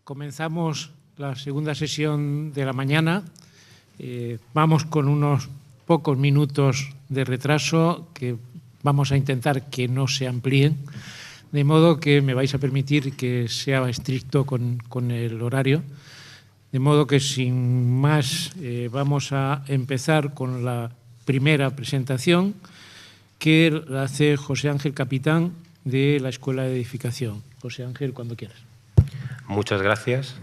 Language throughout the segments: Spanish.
Comenzamos la segunda sesión de la mañana. Vamos con unos pocos minutos de retraso que vamos a intentar que no se amplíen, de modo que me vais a permitir que sea estricto con el horario. De modo que, sin más, vamos a empezar con la primera presentación, que la hace José Ángel Capitán, de la Escuela de Edificación. José Ángel, cuando quieras. Muchas gracias.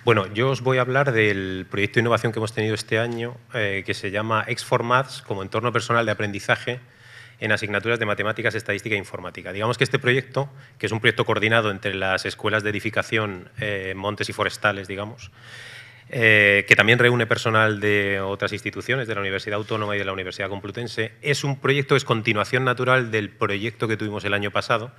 Bueno, yo os voy a hablar del proyecto de innovación que hemos tenido este año, que se llama X4Maths, como entorno personal de aprendizaje en asignaturas de matemáticas, estadística e informática. Digamos que este proyecto, que es un proyecto coordinado entre las escuelas de edificación Montes y Forestales, digamos, que también reúne personal de otras instituciones, de la Universidad Autónoma y de la Universidad Complutense, es un proyecto que es continuación natural del proyecto que tuvimos el año pasado,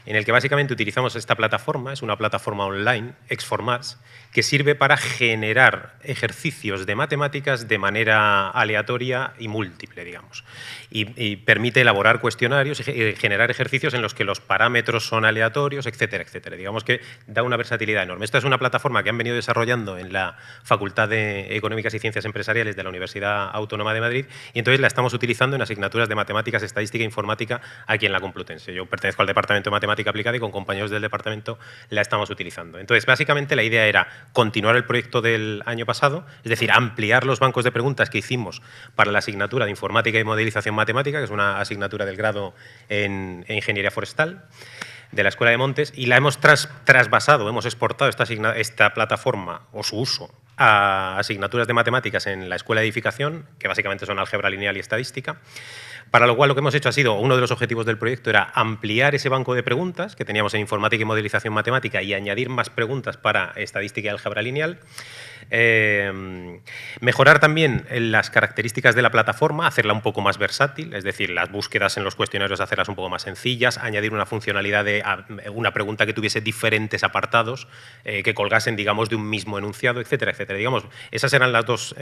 en el que básicamente utilizamos esta plataforma, es una plataforma online, X4Maths, que sirve para generar ejercicios de matemáticas de manera aleatoria y múltiple, digamos. Y permite elaborar cuestionarios y generar ejercicios en los que los parámetros son aleatorios, etcétera, etcétera. Digamos que da una versatilidad enorme. Esta es una plataforma que han venido desarrollando en la Facultad de Económicas y Ciencias Empresariales de la Universidad Autónoma de Madrid, y entonces la estamos utilizando en asignaturas de matemáticas, estadística e informática aquí en la Complutense. Yo pertenezco al Departamento de Matemática Aplicada y con compañeros del departamento la estamos utilizando. Entonces, básicamente la idea era continuar el proyecto del año pasado, es decir, ampliar los bancos de preguntas que hicimos para la asignatura de Informática y Modelización Matemática, que es una asignatura del grado en Ingeniería Forestal de la Escuela de Montes, y la hemos trasvasado, hemos exportado esta plataforma o su uso a asignaturas de matemáticas en la Escuela de Edificación, que básicamente son álgebra lineal y estadística, para lo cual lo que hemos hecho ha sido, uno de los objetivos del proyecto era ampliar ese banco de preguntas que teníamos en Informática y Modelización Matemática y añadir más preguntas para estadística y álgebra lineal. Mejorar también las características de la plataforma, hacerla un poco más versátil, es decir, las búsquedas en los cuestionarios hacerlas un poco más sencillas, añadir una funcionalidad de una pregunta que tuviese diferentes apartados, que colgasen, digamos, de un mismo enunciado, etcétera, etcétera. Digamos, esas eran las dos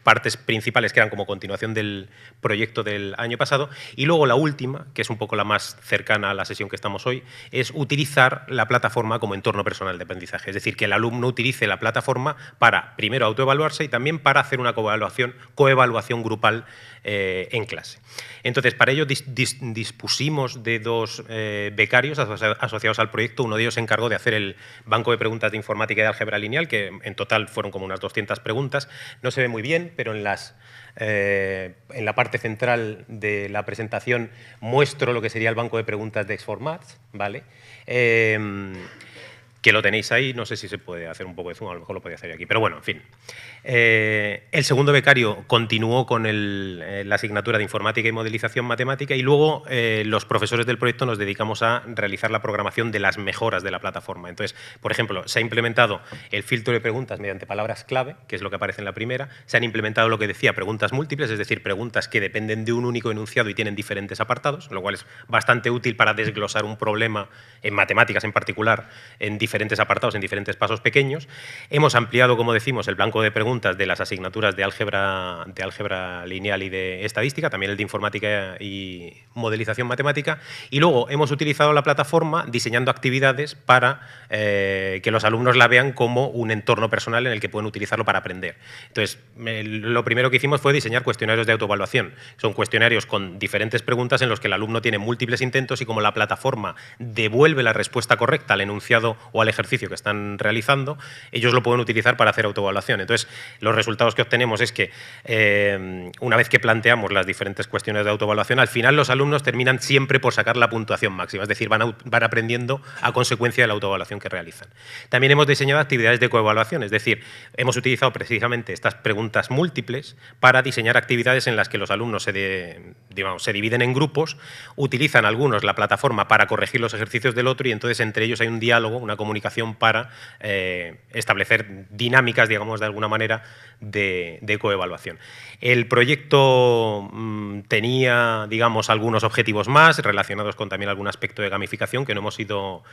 partes principales que eran como continuación del proyecto del año pasado. Y luego la última, que es un poco la más cercana a la sesión que estamos hoy, es utilizar la plataforma como entorno personal de aprendizaje. Es decir, que el alumno utilice la plataforma para, primero, autoevaluarse y también para hacer una coevaluación grupal en clase. Entonces, para ello dispusimos de dos becarios asociados al proyecto. Uno de ellos se encargó de hacer el banco de preguntas de informática y de álgebra lineal, que en total fueron como unas 200 preguntas. No se ve muy bien, pero en la parte central de la presentación muestro lo que sería el banco de preguntas de X4Maths, ¿vale? Que lo tenéis ahí, no sé si se puede hacer un poco de zoom, a lo mejor lo podía hacer aquí, pero bueno, en fin. El segundo becario continuó con la asignatura de Informática y Modelización Matemática, y luego los profesores del proyecto nos dedicamos a realizar la programación de las mejoras de la plataforma. Entonces, por ejemplo, se ha implementado el filtro de preguntas mediante palabras clave, que es lo que aparece en la primera. Se han implementado lo que decía, preguntas múltiples, es decir, preguntas que dependen de un único enunciado y tienen diferentes apartados, lo cual es bastante útil para desglosar un problema en matemáticas en particular en diferentes apartados, en diferentes pasos pequeños. Hemos ampliado, como decimos, el blanco de preguntas de las asignaturas de álgebra lineal y de estadística, también el de informática y modelización matemática, y luego hemos utilizado la plataforma diseñando actividades para que los alumnos la vean como un entorno personal en el que pueden utilizarlo para aprender. Entonces, lo primero que hicimos fue diseñar cuestionarios de autoevaluación. Son cuestionarios con diferentes preguntas en los que el alumno tiene múltiples intentos y como la plataforma devuelve la respuesta correcta al enunciado o al ejercicio que están realizando, ellos lo pueden utilizar para hacer autoevaluación. Entonces, los resultados que obtenemos es que una vez que planteamos las diferentes cuestiones de autoevaluación, al final los alumnos terminan siempre por sacar la puntuación máxima, es decir, van aprendiendo a consecuencia de la autoevaluación que realizan. También hemos diseñado actividades de coevaluación, es decir, hemos utilizado precisamente estas preguntas múltiples para diseñar actividades en las que los alumnos se dividen en grupos, utilizan algunos la plataforma para corregir los ejercicios del otro y entonces entre ellos hay un diálogo, una comunicación para establecer dinámicas, digamos, de alguna manera, de coevaluación. El proyecto tenía, digamos, algunos objetivos más relacionados con también algún aspecto de gamificación que no hemos sido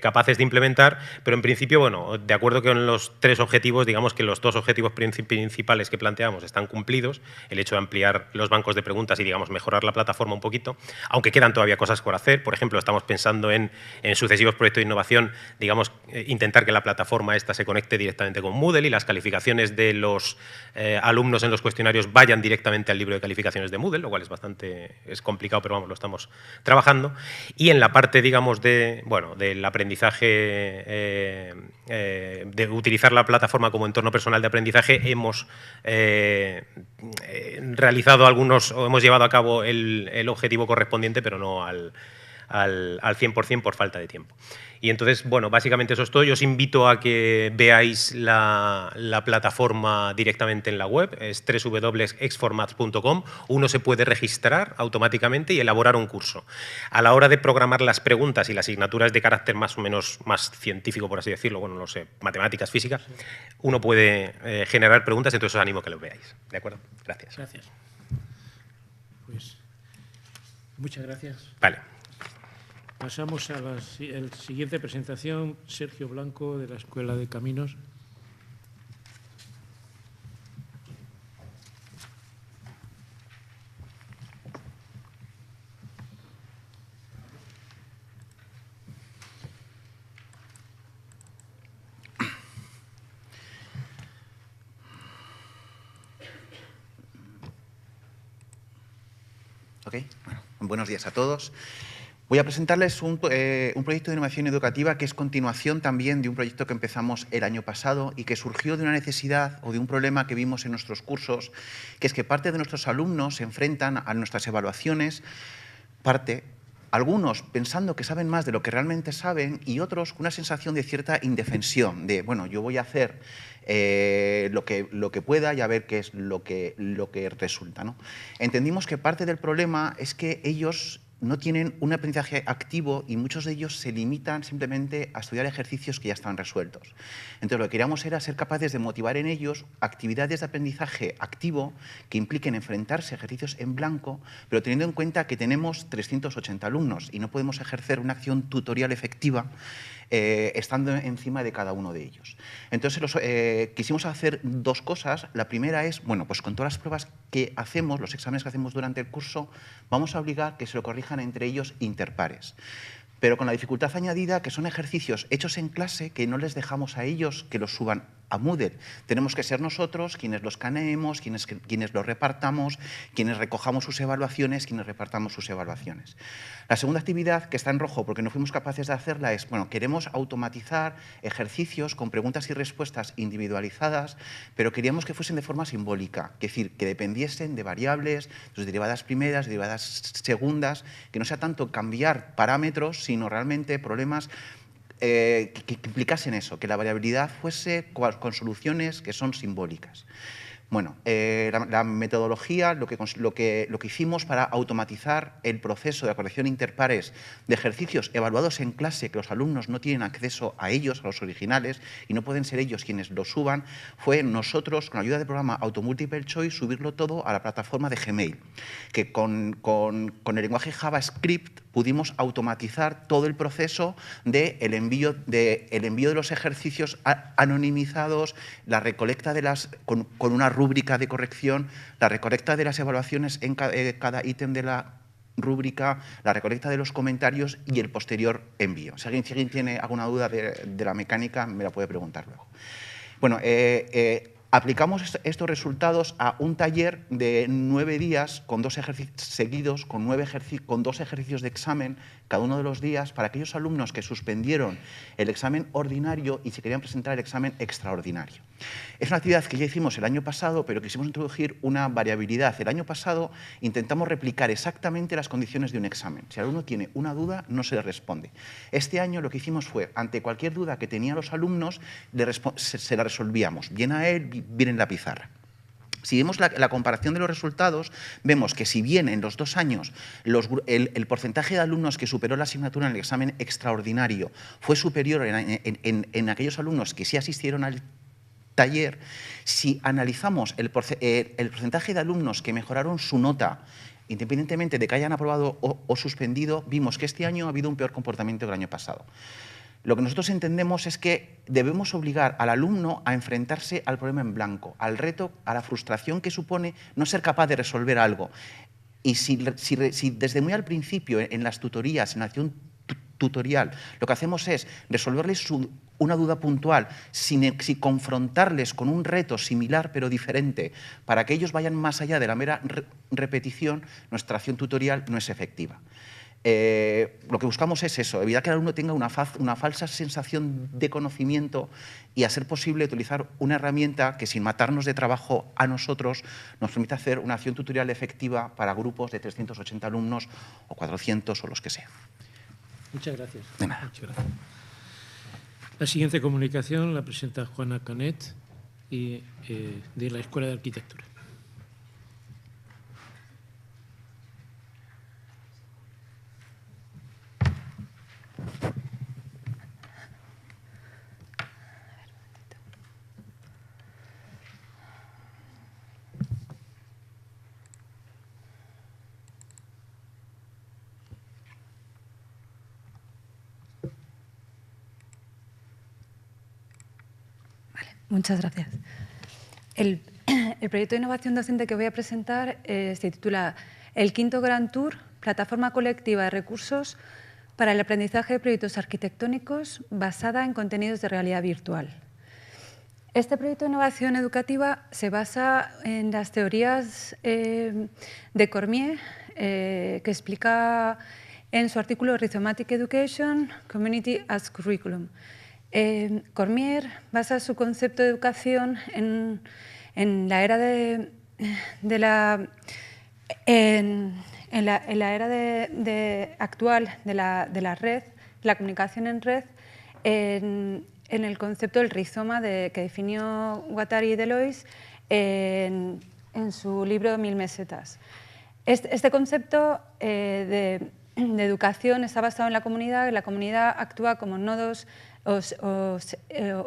capaces de implementar, pero en principio, bueno, de acuerdo con los tres objetivos, digamos que los dos objetivos principales que planteamos están cumplidos, el hecho de ampliar los bancos de preguntas y, digamos, mejorar la plataforma un poquito, aunque quedan todavía cosas por hacer. Por ejemplo, estamos pensando en sucesivos proyectos de innovación, digamos, intentar que la plataforma esta se conecte directamente con Moodle y las calificaciones de los alumnos en los cuestionarios vayan directamente al libro de calificaciones de Moodle, lo cual es complicado, pero vamos, lo estamos trabajando. Y en la parte, digamos, del aprendizaje, de utilizar la plataforma como entorno personal de aprendizaje, hemos realizado o hemos llevado a cabo el objetivo correspondiente, pero no al 100% por falta de tiempo. Y entonces, bueno, básicamente eso es todo. Yo os invito a que veáis la plataforma directamente en la web, es www.exformats.com. Uno se puede registrar automáticamente y elaborar un curso. A la hora de programar las preguntas y las asignaturas de carácter más o menos más científico, por así decirlo, bueno, no sé, matemáticas, físicas, uno puede generar preguntas, entonces os animo a que lo veáis. ¿De acuerdo? Gracias. Gracias. Pues, muchas gracias. Vale. Pasamos a la siguiente presentación, Sergio Blanco, de la Escuela de Caminos. Ok, bueno, buenos días a todos. Voy a presentarles un proyecto de innovación educativa que es continuación también de un proyecto que empezamos el año pasado y que surgió de una necesidad o de un problema que vimos en nuestros cursos, que es que parte de nuestros alumnos se enfrentan a nuestras evaluaciones, algunos pensando que saben más de lo que realmente saben y otros con una sensación de cierta indefensión, de, bueno, yo voy a hacer lo que pueda y a ver qué es lo que resulta, ¿no? Entendimos que parte del problema es que ellos no tienen un aprendizaje activo y muchos de ellos se limitan simplemente a estudiar ejercicios que ya están resueltos. Entonces, lo que queríamos era ser capaces de motivar en ellos actividades de aprendizaje activo que impliquen enfrentarse a ejercicios en blanco, pero teniendo en cuenta que tenemos 380 alumnos y no podemos ejercer una acción tutorial efectiva estando encima de cada uno de ellos. Entonces, quisimos hacer dos cosas. La primera es, bueno, pues con todas las pruebas que hacemos, los exámenes que hacemos durante el curso, vamos a obligar que se lo corrijan entre ellos interpares. Pero con la dificultad añadida que son ejercicios hechos en clase que no les dejamos a ellos que los suban a Moodle. Tenemos que ser nosotros quienes los escaneemos, quienes los repartamos, quienes recojamos sus evaluaciones, quienes repartamos sus evaluaciones. La segunda actividad, que está en rojo porque no fuimos capaces de hacerla, es, bueno, queremos automatizar ejercicios con preguntas y respuestas individualizadas, pero queríamos que fuesen de forma simbólica, es decir, que dependiesen de variables, sus derivadas primeras, derivadas segundas, que no sea tanto cambiar parámetros, sino realmente problemas que implicasen eso, que la variabilidad fuese con soluciones que son simbólicas. Bueno, la metodología, lo que hicimos para automatizar el proceso de corrección interpares de ejercicios evaluados en clase que los alumnos no tienen acceso a ellos, a los originales, y no pueden ser ellos quienes los suban, fue nosotros, con la ayuda del programa Automultiple Choice, subirlo todo a la plataforma de Gmail, que con el lenguaje JavaScript pudimos automatizar todo el proceso del envío de los ejercicios anonimizados, la recolecta con una rúbrica de corrección, la recolecta de las evaluaciones en cada ítem de la rúbrica, la recolecta de los comentarios y el posterior envío. Si alguien tiene alguna duda de la mecánica, me la puede preguntar luego. Bueno, aplicamos estos resultados a un taller de 9 días con 2 ejercicios seguidos, con 2 ejercicios de examen cada uno de los días para aquellos alumnos que suspendieron el examen ordinario y se querían presentar el examen extraordinario. Es una actividad que ya hicimos el año pasado, pero quisimos introducir una variabilidad. El año pasado intentamos replicar exactamente las condiciones de un examen. Si el alumno tiene una duda, no se le responde. Este año lo que hicimos fue, ante cualquier duda que tenían los alumnos, se la resolvíamos, bien a él, bien en la pizarra. Si vemos la comparación de los resultados, vemos que si bien en los 2 años el porcentaje de alumnos que superó la asignatura en el examen extraordinario fue superior en aquellos alumnos que sí asistieron al taller, si analizamos el porcentaje de alumnos que mejoraron su nota, independientemente de que hayan aprobado o suspendido, vimos que este año ha habido un peor comportamiento que el año pasado. Lo que nosotros entendemos es que debemos obligar al alumno a enfrentarse al problema en blanco, al reto, a la frustración que supone no ser capaz de resolver algo. Y si desde muy al principio, en las tutorías, en la acción tutorial. Lo que hacemos es resolverles una duda puntual sin confrontarles con un reto similar pero diferente para que ellos vayan más allá de la mera repetición. Nuestra acción tutorial no es efectiva. Lo que buscamos es eso, evitar que el alumno tenga una falsa sensación de conocimiento y, a ser posible, utilizar una herramienta que, sin matarnos de trabajo a nosotros, nos permita hacer una acción tutorial efectiva para grupos de 380 alumnos o 400 o los que sean. Muchas gracias. De nada. Muchas gracias. La siguiente comunicación la presenta Juana Canet de la Escuela de Arquitectura. Muchas gracias. El proyecto de innovación docente que voy a presentar se titula El quinto Gran Tour, plataforma colectiva de recursos para el aprendizaje de proyectos arquitectónicos basada en contenidos de realidad virtual. Este proyecto de innovación educativa se basa en las teorías de Cormier, que explica en su artículo Rhizomatic Education, Community as Curriculum. Cormier basa su concepto de educación en la era actual de la red, la comunicación en red, en el concepto del rizoma que definió Guattari y Delois en su libro 1000 mesetas. Este concepto de educación está basado en la comunidad actúa como nodos o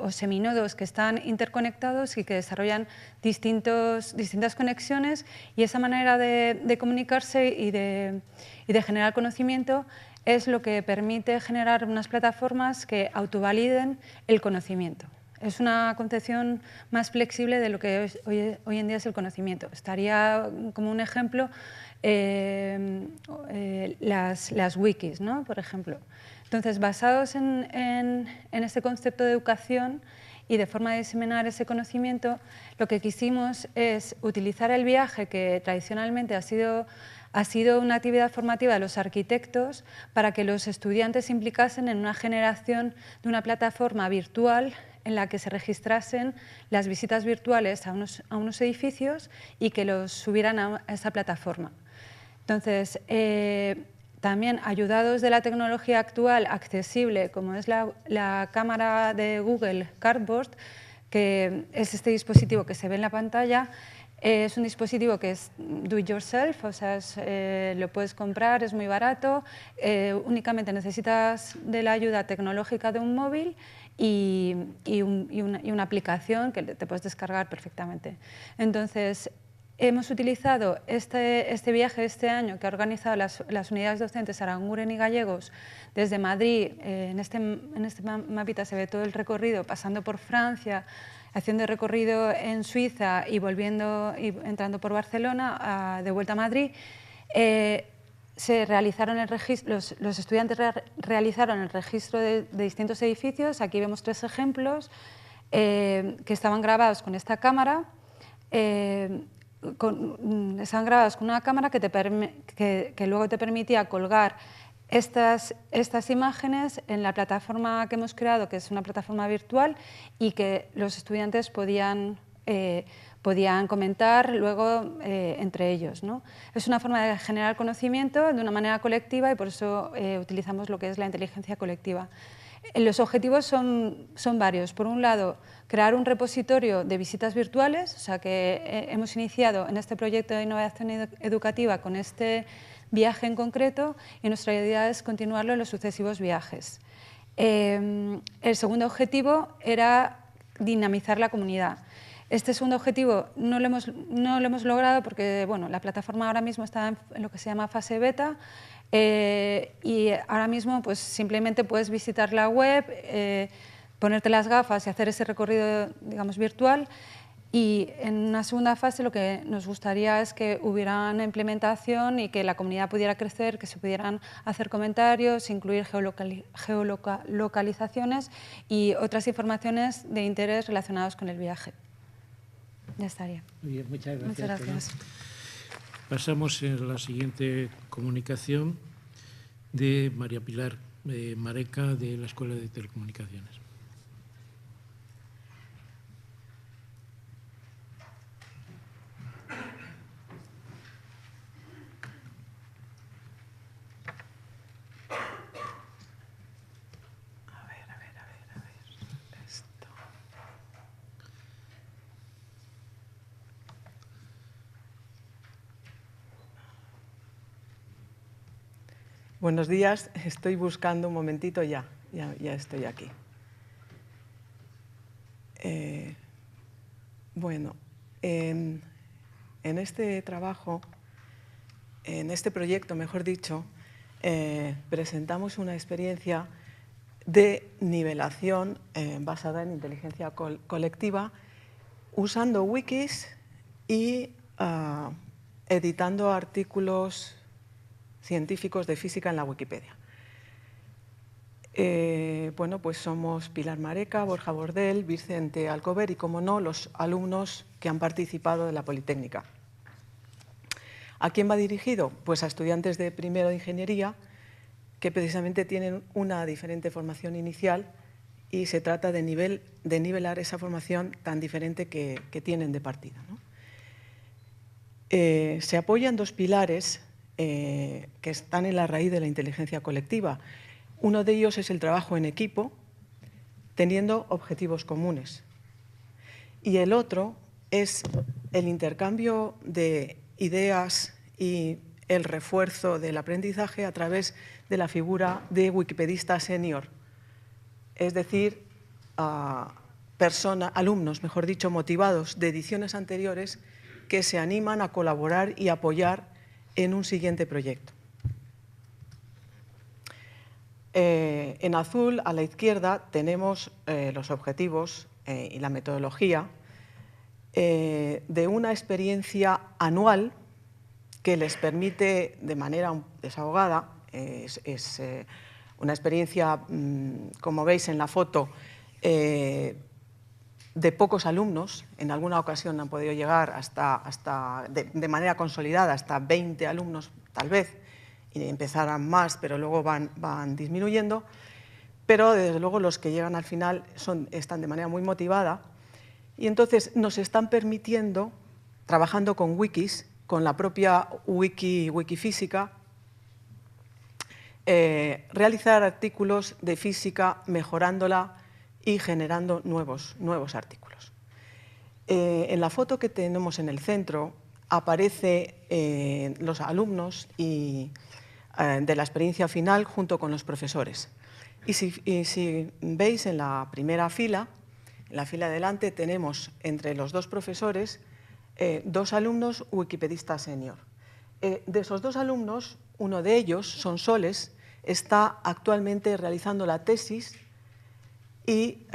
seminodos que están interconectados y que desarrollan distintas conexiones, y esa manera de comunicarse y de generar conocimiento es lo que permite generar unas plataformas que autovaliden el conocimiento. Es una concepción más flexible de lo que hoy en día es el conocimiento. Estaría como un ejemplo las wikis, ¿no? Por ejemplo. Entonces, basados en este concepto de educación y de forma de diseminar ese conocimiento, lo que quisimos es utilizar el viaje, que tradicionalmente ha sido una actividad formativa de los arquitectos, para que los estudiantes se implicasen en una generación de una plataforma virtual en la que se registrasen las visitas virtuales a unos edificios y que los subieran a esa plataforma. Entonces, también ayudados de la tecnología actual accesible, como es la cámara de Google Cardboard, que es este dispositivo que se ve en la pantalla. Es un dispositivo que es do it yourself, o sea, lo puedes comprar, es muy barato, únicamente necesitas de la ayuda tecnológica de un móvil y una aplicación que te puedes descargar perfectamente. Entonces, hemos utilizado este viaje de este año que ha organizado las unidades docentes Aranguren y Gallegos desde Madrid. En este mapita se ve todo el recorrido, pasando por Francia, haciendo recorrido en Suiza y entrando por Barcelona, de vuelta a Madrid. Los estudiantes realizaron el registro de distintos edificios. Aquí vemos 3 ejemplos que estaban grabados con esta cámara. Estaban grabados con una cámara que luego te permitía colgar estas imágenes en la plataforma que hemos creado, que es una plataforma virtual, y que los estudiantes podían comentar luego entre ellos, ¿no? Es una forma de generar conocimiento de una manera colectiva, y por eso utilizamos lo que es la inteligencia colectiva. Los objetivos son varios. Por un lado, crear un repositorio de visitas virtuales, o sea que hemos iniciado en este proyecto de innovación educativa con este viaje en concreto, y nuestra idea es continuarlo en los sucesivos viajes. El segundo objetivo era dinamizar la comunidad. Este segundo objetivo no lo hemos logrado porque, bueno, la plataforma ahora mismo está en lo que se llama fase beta, y ahora mismo pues simplemente puedes visitar la web, ponerte las gafas y hacer ese recorrido, digamos, virtual. Y en una segunda fase lo que nos gustaría es que hubiera una implementación y que la comunidad pudiera crecer, que se pudieran hacer comentarios, incluir geolocalizaciones y otras informaciones de interés relacionadas con el viaje. Ya estaría. Muy bien, muchas gracias. Muchas gracias. Pasamos a la siguiente comunicación de María Pilar Mareca, de la Escuela de Telecomunicaciones. Buenos días, estoy buscando un momentito, ya estoy aquí. Bueno, en este trabajo, en este proyecto, mejor dicho, presentamos una experiencia de nivelación basada en inteligencia colectiva, usando wikis y editando artículos científicos de física en la Wikipedia. Bueno, pues somos Pilar Mareca, Borja Bordel, Vicente Alcover y, como no, los alumnos que han participado de la Politécnica. ¿A quién va dirigido? Pues a estudiantes de primero de ingeniería que precisamente tienen una diferente formación inicial y se trata de nivelar esa formación tan diferente que tienen de partida, ¿no? Se apoyan dos pilares que están en la raíz de la inteligencia colectiva. Uno de ellos es el trabajo en equipo, teniendo objetivos comunes. Y el otro es el intercambio de ideas y el refuerzo del aprendizaje a través de la figura de wikipedista senior, es decir, alumnos, mejor dicho, motivados de ediciones anteriores que se animan a colaborar y apoyar en un siguiente proyecto. En azul, a la izquierda, tenemos los objetivos y la metodología de una experiencia anual que les permite, de manera desahogada, es una experiencia, como veis en la foto, de pocos alumnos. En alguna ocasión han podido llegar de manera consolidada hasta 20 alumnos tal vez, y empezarán más, pero luego van disminuyendo. Pero desde luego los que llegan al final están de manera muy motivada, y entonces nos están permitiendo, trabajando con wikis, con la propia Wikifísica, realizar artículos de física mejorándola y generando nuevos artículos. En la foto que tenemos en el centro aparece los alumnos de la experiencia final junto con los profesores. Y si veis en la primera fila, en la fila de delante, tenemos entre los dos profesores dos alumnos wikipedistas senior. De esos dos alumnos, uno de ellos, Sonsoles, está actualmente realizando la tesis y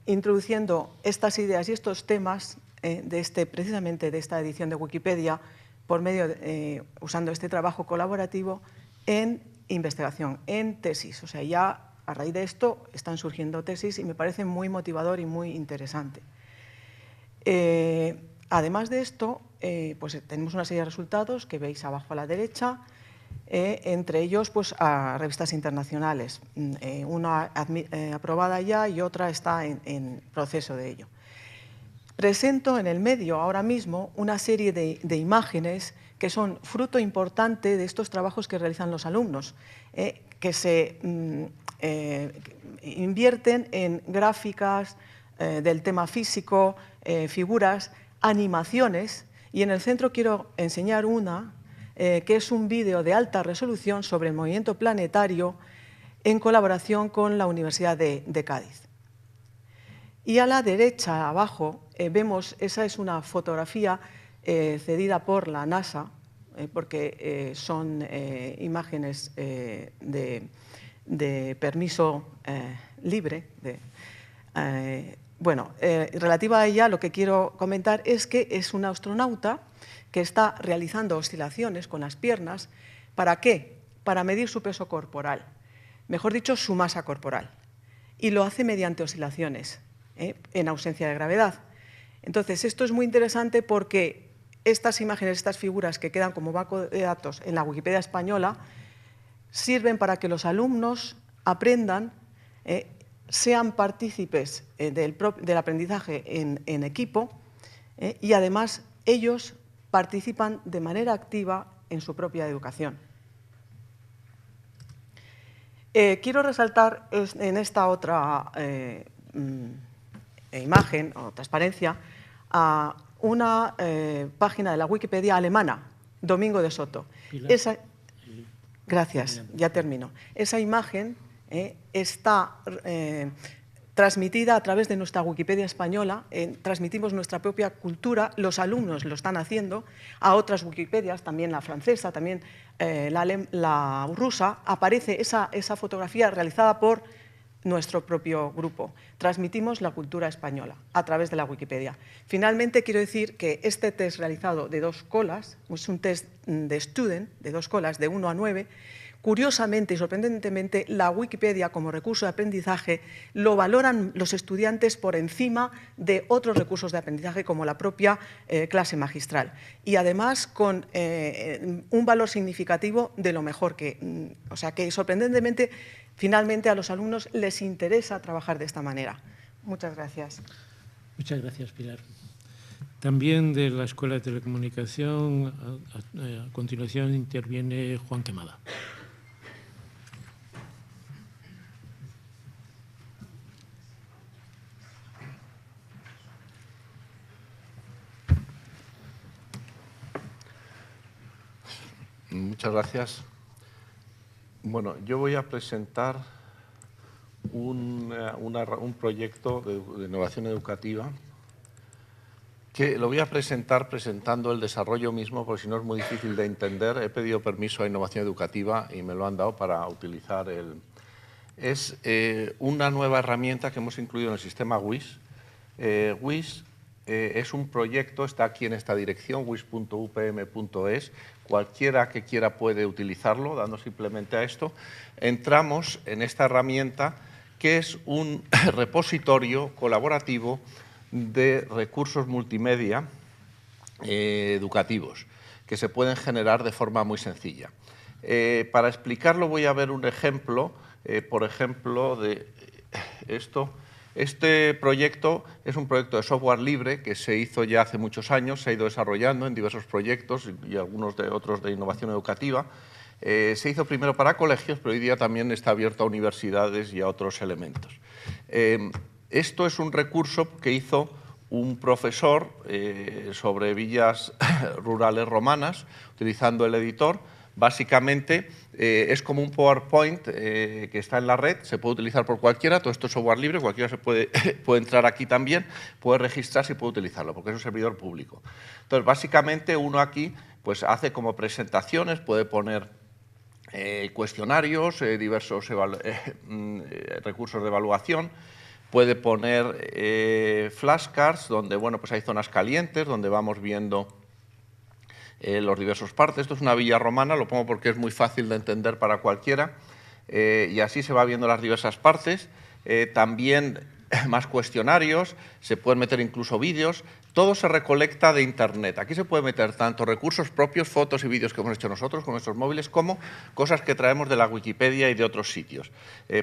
introduciendo estas ideas y estos temas precisamente de esta edición de Wikipedia usando este trabajo colaborativo en investigación, en tesis. O sea, ya a raíz de esto están surgiendo tesis y me parece muy motivador y muy interesante. Además de esto, pues tenemos una serie de resultados que veis abajo a la derecha, entre ellos pues, a revistas internacionales, una aprobada ya y otra está en proceso de ello. Presento en el medio ahora mismo una serie de imágenes que son fruto importante de estos trabajos que realizan los alumnos, que se invierten en gráficas del tema físico, figuras, animaciones, y en el centro quiero enseñar una que es un vídeo de alta resolución sobre el movimiento planetario en colaboración con la Universidad de Cádiz. Y a la derecha, abajo, vemos, esa es una fotografía cedida por la NASA, porque son imágenes de permiso libre, Bueno, relativa a ella, lo que quiero comentar es que es una astronauta que está realizando oscilaciones con las piernas. ¿Para qué? Para medir su peso corporal, mejor dicho, su masa corporal. Y lo hace mediante oscilaciones, en ausencia de gravedad. Entonces, esto es muy interesante porque estas imágenes, estas figuras que quedan como banco de datos en la Wikipedia española, sirven para que los alumnos aprendan, sean partícipes del aprendizaje en equipo, y además ellos participan de manera activa en su propia educación. Quiero resaltar en esta otra imagen o transparencia a una página de la Wikipedia alemana, Domingo de Soto. Gracias, ya termino. Esa imagen está transmitida a través de nuestra Wikipedia española, transmitimos nuestra propia cultura, los alumnos lo están haciendo, a otras Wikipedias, también la francesa, también la rusa, aparece esa fotografía realizada por nuestro propio grupo. Transmitimos la cultura española a través de la Wikipedia. Finalmente, quiero decir que este test realizado de 2 colas, es un test de student, de 2 colas, de 1 a 9, curiosamente y sorprendentemente, la Wikipedia como recurso de aprendizaje lo valoran los estudiantes por encima de otros recursos de aprendizaje como la propia clase magistral. Y además con un valor significativo de lo mejor o sea que sorprendentemente, finalmente a los alumnos les interesa trabajar de esta manera. Muchas gracias. Muchas gracias, Pilar. También de la Escuela de Telecomunicación, a continuación interviene Juan Quemada. Muchas gracias. Bueno, yo voy a presentar un proyecto de innovación educativa que lo voy a presentar presentando el desarrollo mismo, porque si no es muy difícil de entender. He pedido permiso a Innovación Educativa y me lo han dado para utilizar Es una nueva herramienta que hemos incluido en el sistema WIS. WIS es un proyecto, está aquí en esta dirección, wis.upm.es. Cualquiera que quiera puede utilizarlo, dando simplemente a esto. Entramos en esta herramienta que es un repositorio colaborativo de recursos multimedia educativos que se pueden generar de forma muy sencilla. Para explicarlo voy a ver un ejemplo, por ejemplo, de esto. Este proyecto es un proyecto de software libre que se hizo ya hace muchos años, se ha ido desarrollando en diversos proyectos y algunos de otros de innovación educativa. Se hizo primero para colegios, pero hoy día también está abierto a universidades y a otros elementos. Esto es un recurso que hizo un profesor sobre villas rurales romanas, utilizando el editor. Básicamente es como un PowerPoint que está en la red, se puede utilizar por cualquiera, todo esto es software libre, cualquiera puede entrar aquí también, puede registrarse y puede utilizarlo, porque es un servidor público. Entonces, básicamente uno aquí pues, hace como presentaciones, puede poner cuestionarios, diversos recursos de evaluación, puede poner flashcards, donde bueno, pues hay zonas calientes, donde vamos viendo los diversos partes. Esto es una villa romana, lo pongo porque es muy fácil de entender para cualquiera, y así se va viendo las diversas partes. También más cuestionarios, se pueden meter incluso vídeos, todo se recolecta de Internet. Aquí se puede meter tanto recursos propios, fotos y vídeos que hemos hecho nosotros con nuestros móviles, como cosas que traemos de la Wikipedia y de otros sitios.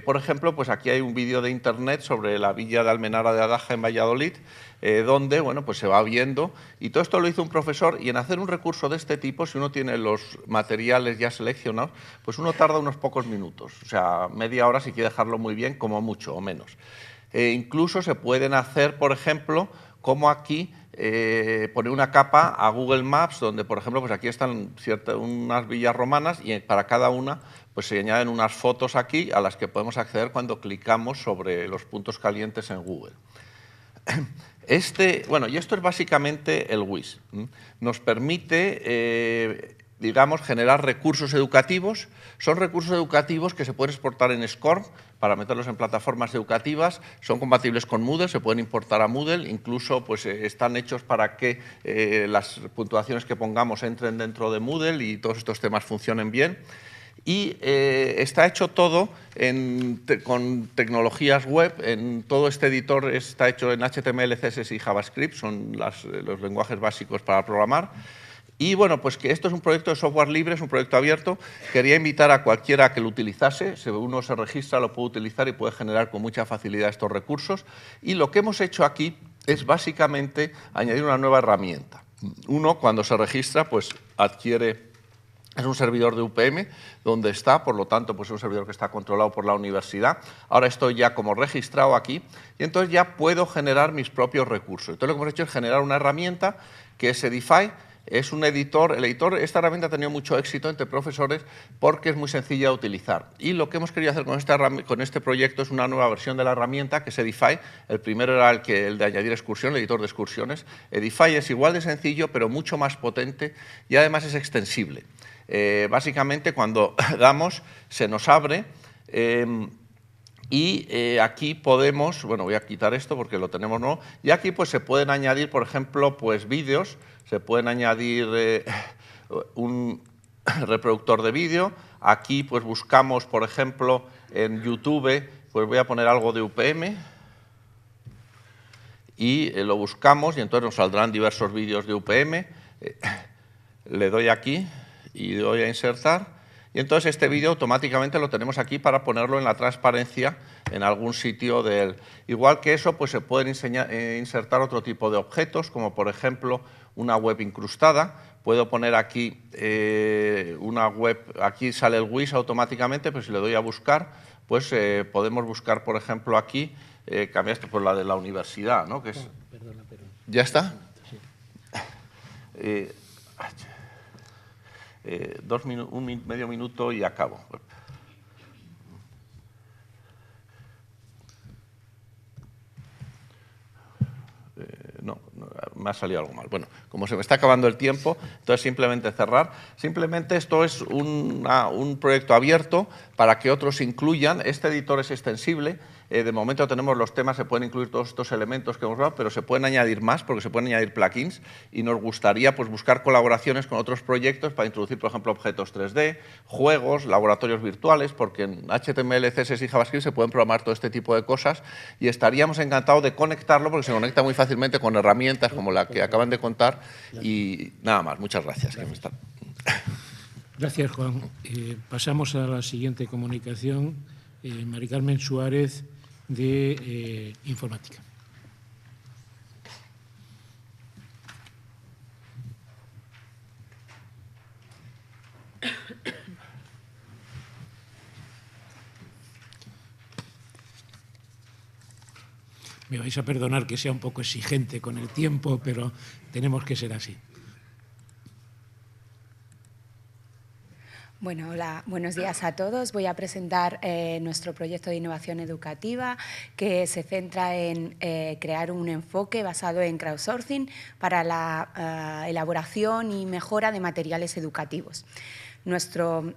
Por ejemplo, pues aquí hay un vídeo de Internet sobre la villa de Almenara de Adaja en Valladolid, donde bueno, pues se va viendo, y todo esto lo hizo un profesor, y en hacer un recurso de este tipo, si uno tiene los materiales ya seleccionados, pues uno tarda unos pocos minutos, o sea, media hora si quiere dejarlo muy bien, como mucho o menos. Incluso se pueden hacer, por ejemplo, como aquí, poner una capa a Google Maps, donde, por ejemplo, pues aquí están unas villas romanas y para cada una pues se añaden unas fotos aquí a las que podemos acceder cuando clicamos sobre los puntos calientes en Google. Bueno, y esto es básicamente el WIS. Nos permite digamos, generar recursos educativos. Son recursos educativos que se pueden exportar en SCORM para meterlos en plataformas educativas, son compatibles con Moodle, se pueden importar a Moodle, incluso pues, están hechos para que las puntuaciones que pongamos entren dentro de Moodle y todos estos temas funcionen bien. Y está hecho todo con tecnologías web. Todo este editor está hecho en HTML, CSS y JavaScript, son los lenguajes básicos para programar. Y bueno, pues que esto es un proyecto de software libre, es un proyecto abierto. Quería invitar a cualquiera que lo utilizase. Si uno se registra, lo puede utilizar y puede generar con mucha facilidad estos recursos. Y lo que hemos hecho aquí es básicamente añadir una nueva herramienta. Uno, cuando se registra, pues adquiere... Es un servidor de UPM donde está, por lo tanto, pues es un servidor que está controlado por la universidad. Ahora estoy ya como registrado aquí y entonces ya puedo generar mis propios recursos. Entonces lo que hemos hecho es generar una herramienta que es Edify. Es un editor, esta herramienta ha tenido mucho éxito entre profesores porque es muy sencilla de utilizar. Y lo que hemos querido hacer con este proyecto es una nueva versión de la herramienta, que es Edify. El primero era el de añadir excursión, el editor de excursiones. Edify es igual de sencillo, pero mucho más potente y además es extensible. Básicamente, cuando damos, se nos abre y aquí podemos, bueno, voy a quitar esto porque lo tenemos nuevo, y aquí pues se pueden añadir, por ejemplo, pues vídeos, se pueden añadir un reproductor de vídeo. Aquí pues buscamos, por ejemplo, en YouTube, pues voy a poner algo de UPM y lo buscamos y entonces nos saldrán diversos vídeos de UPM. Le doy aquí y doy a insertar. Y entonces este vídeo automáticamente lo tenemos aquí para ponerlo en la transparencia en algún sitio del... Igual que eso, pues se pueden insertar otro tipo de objetos, como por ejemplo una web incrustada. Puedo poner aquí una web, aquí sale el WIS automáticamente, pero si le doy a buscar, pues podemos buscar, por ejemplo, aquí, cambiaste por la de la universidad, ¿no? Que es... Perdona, pero... ¿Ya está? Sí. Medio minuto y acabo. No, me ha salido algo mal. Bueno, como se me está acabando el tiempo, entonces simplemente cerrar. Simplemente esto es un proyecto abierto para que otros incluyan. Este editor es extensible. De momento tenemos los temas, se pueden incluir todos estos elementos que hemos hablado, pero se pueden añadir más porque se pueden añadir plugins y nos gustaría pues, buscar colaboraciones con otros proyectos para introducir, por ejemplo, objetos 3D, juegos, laboratorios virtuales, porque en HTML, CSS y JavaScript se pueden programar todo este tipo de cosas y estaríamos encantados de conectarlo porque se conecta muy fácilmente con herramientas como la que acaban de contar y nada más. Muchas gracias. Gracias, Juan. Pasamos a la siguiente comunicación. Mari Carmen Suárez, de Informática. Me vais a perdonar que sea un poco exigente con el tiempo, pero tenemos que ser así. Bueno, hola, buenos días a todos. Voy a presentar nuestro proyecto de innovación educativa que se centra en crear un enfoque basado en crowdsourcing para la elaboración y mejora de materiales educativos. Nuestro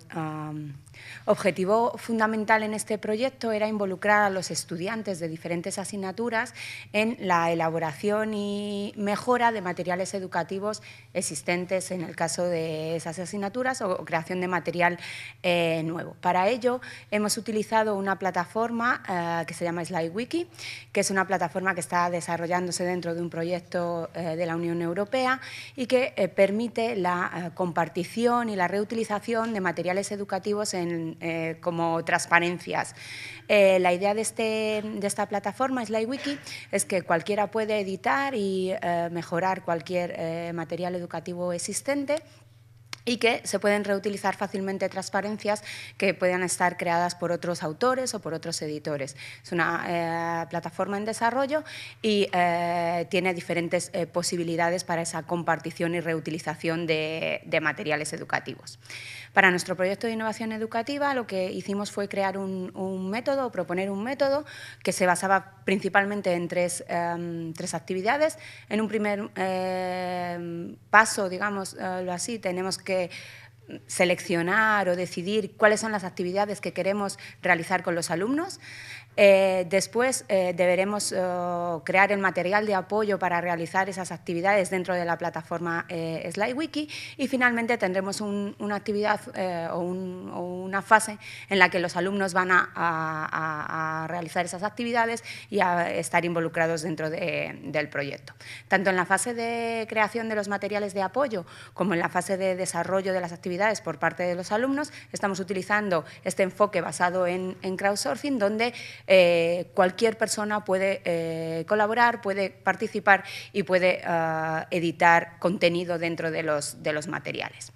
objetivo fundamental en este proyecto era involucrar a los estudiantes de diferentes asignaturas en la elaboración y mejora de materiales educativos existentes en el caso de esas asignaturas o creación de material nuevo. Para ello hemos utilizado una plataforma que se llama SlideWiki, que es una plataforma que está desarrollándose dentro de un proyecto de la Unión Europea y que permite la compartición y la reutilización de materiales educativos como transparencias. La idea de esta plataforma, SlideWiki, es que cualquiera puede editar y mejorar cualquier material educativo existente y que se pueden reutilizar fácilmente transparencias que puedan estar creadas por otros autores o por otros editores. Es una plataforma en desarrollo y tiene diferentes posibilidades para esa compartición y reutilización de materiales educativos. Para nuestro proyecto de innovación educativa lo que hicimos fue crear un método o proponer un método que se basaba principalmente en tres actividades. En un primer paso, digámoslo así, tenemos que seleccionar o decidir cuáles son las actividades que queremos realizar con los alumnos. Después deberemos crear el material de apoyo para realizar esas actividades dentro de la plataforma SlideWiki y finalmente tendremos una actividad o una fase en la que los alumnos van a realizar esas actividades y a estar involucrados dentro del proyecto. Tanto en la fase de creación de los materiales de apoyo como en la fase de desarrollo de las actividades por parte de los alumnos, estamos utilizando este enfoque basado en crowdsourcing, donde cualquier persona puede colaborar, puede participar y puede editar contenido dentro de los materiales.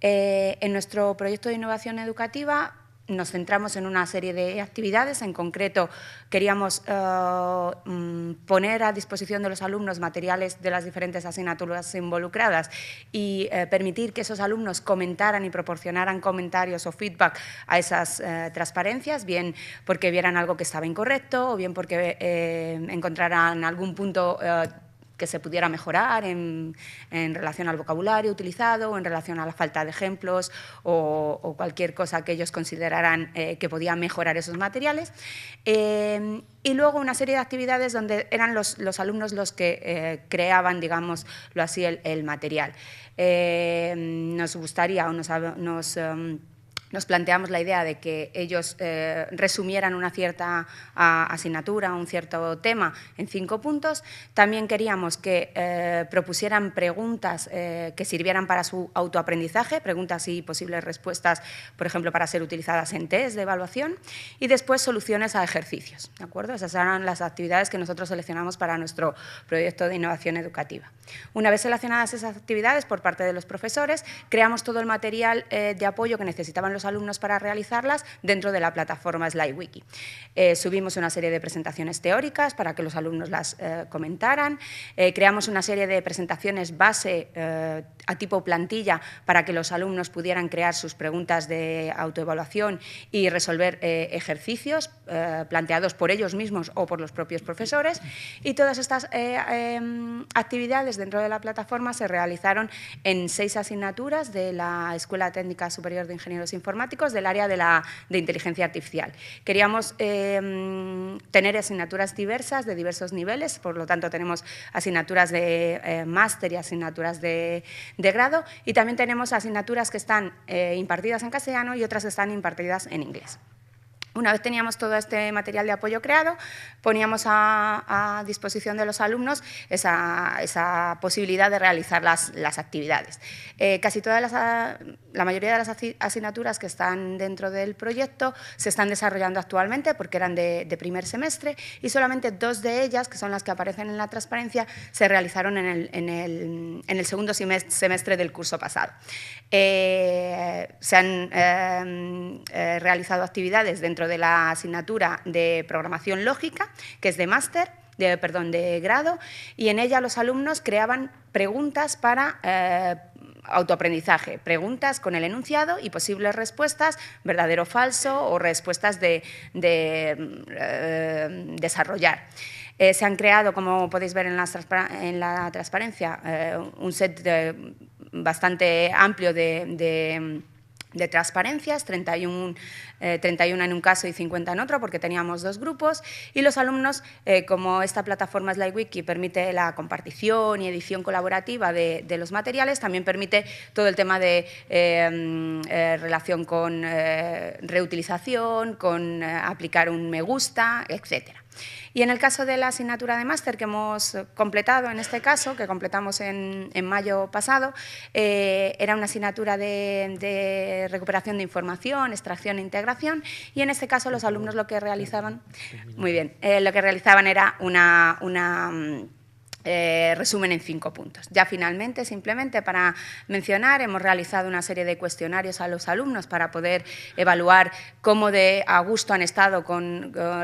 En nuestro proyecto de innovación educativa nos centramos en una serie de actividades. En concreto, queríamos poner a disposición de los alumnos materiales de las diferentes asignaturas involucradas y permitir que esos alumnos comentaran y proporcionaran comentarios o feedback a esas transparencias, bien porque vieran algo que estaba incorrecto o bien porque encontraran algún punto que se pudiera mejorar en relación al vocabulario utilizado o en relación a la falta de ejemplos o cualquier cosa que ellos consideraran que podía mejorar esos materiales. Y luego una serie de actividades donde eran los alumnos los que creaban, digámoslo así, el material. Nos gustaría o nos planteamos la idea de que ellos resumieran una cierta asignatura, un cierto tema en 5 puntos. También queríamos que propusieran preguntas que sirvieran para su autoaprendizaje, preguntas y posibles respuestas, por ejemplo, para ser utilizadas en test de evaluación, y después soluciones a ejercicios, ¿de acuerdo? Esas eran las actividades que nosotros seleccionamos para nuestro proyecto de innovación educativa. Una vez seleccionadas esas actividades por parte de los profesores, creamos todo el material de apoyo que necesitaban los alumnos para realizarlas dentro de la plataforma SlideWiki. Subimos una serie de presentaciones teóricas para que los alumnos las comentaran, creamos una serie de presentaciones base a tipo plantilla para que los alumnos pudieran crear sus preguntas de autoevaluación y resolver ejercicios planteados por ellos mismos o por los propios profesores, y todas estas actividades dentro de la plataforma se realizaron en 6 asignaturas de la Escuela Técnica Superior de Ingenieros Informáticos del área de inteligencia artificial. Queríamos tener asignaturas diversas de diversos niveles, por lo tanto tenemos asignaturas de máster y asignaturas de grado, y también tenemos asignaturas que están impartidas en castellano y otras que están impartidas en inglés. Una vez teníamos todo este material de apoyo creado, poníamos a disposición de los alumnos esa posibilidad de realizar las actividades. Casi la mayoría de las asignaturas que están dentro del proyecto se están desarrollando actualmente porque eran de primer semestre, y solamente 2 de ellas, que son las que aparecen en la transparencia, se realizaron en el segundo semestre del curso pasado. Se han realizado actividades dentro de la asignatura de programación lógica, que es de máster, de grado, y en ella los alumnos creaban preguntas para autoaprendizaje, preguntas con el enunciado y posibles respuestas, verdadero o falso, o respuestas de desarrollar. Se han creado, como podéis ver en la transparencia, un set bastante amplio de transparencias, 31 en un caso y 50 en otro, porque teníamos 2 grupos, y los alumnos, como esta plataforma SlideWiki permite la compartición y edición colaborativa de los materiales, también permite todo el tema de relación con reutilización, con aplicar un me gusta, etcétera. Y en el caso de la asignatura de máster que hemos completado, en este caso, que completamos en mayo pasado, era una asignatura de recuperación de información, extracción e integración, y en este caso los alumnos lo que realizaban, era una resumen en 5 puntos. Ya finalmente, simplemente para mencionar, hemos realizado una serie de cuestionarios a los alumnos para poder evaluar cómo a gusto han estado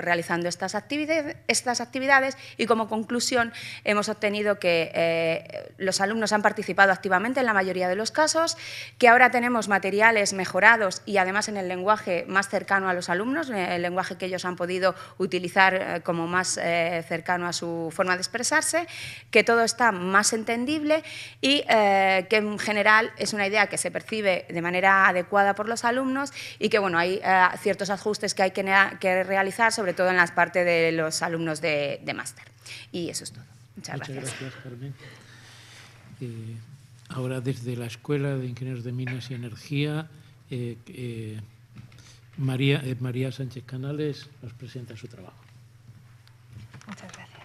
realizando estas actividades, y como conclusión hemos obtenido que los alumnos han participado activamente en la mayoría de los casos, que ahora tenemos materiales mejorados y además en el lenguaje más cercano a los alumnos, el lenguaje que ellos han podido utilizar como más cercano a su forma de expresarse, que todo está más entendible y que en general es una idea que se percibe de manera adecuada por los alumnos y que bueno, hay ciertos ajustes que hay que realizar, sobre todo en la parte de los alumnos de máster. Y eso es todo. Muchas gracias. Muchas gracias, Carmen. Ahora, desde la Escuela de Ingenieros de Minas y Energía, María Sánchez Canales nos presenta su trabajo. Muchas gracias.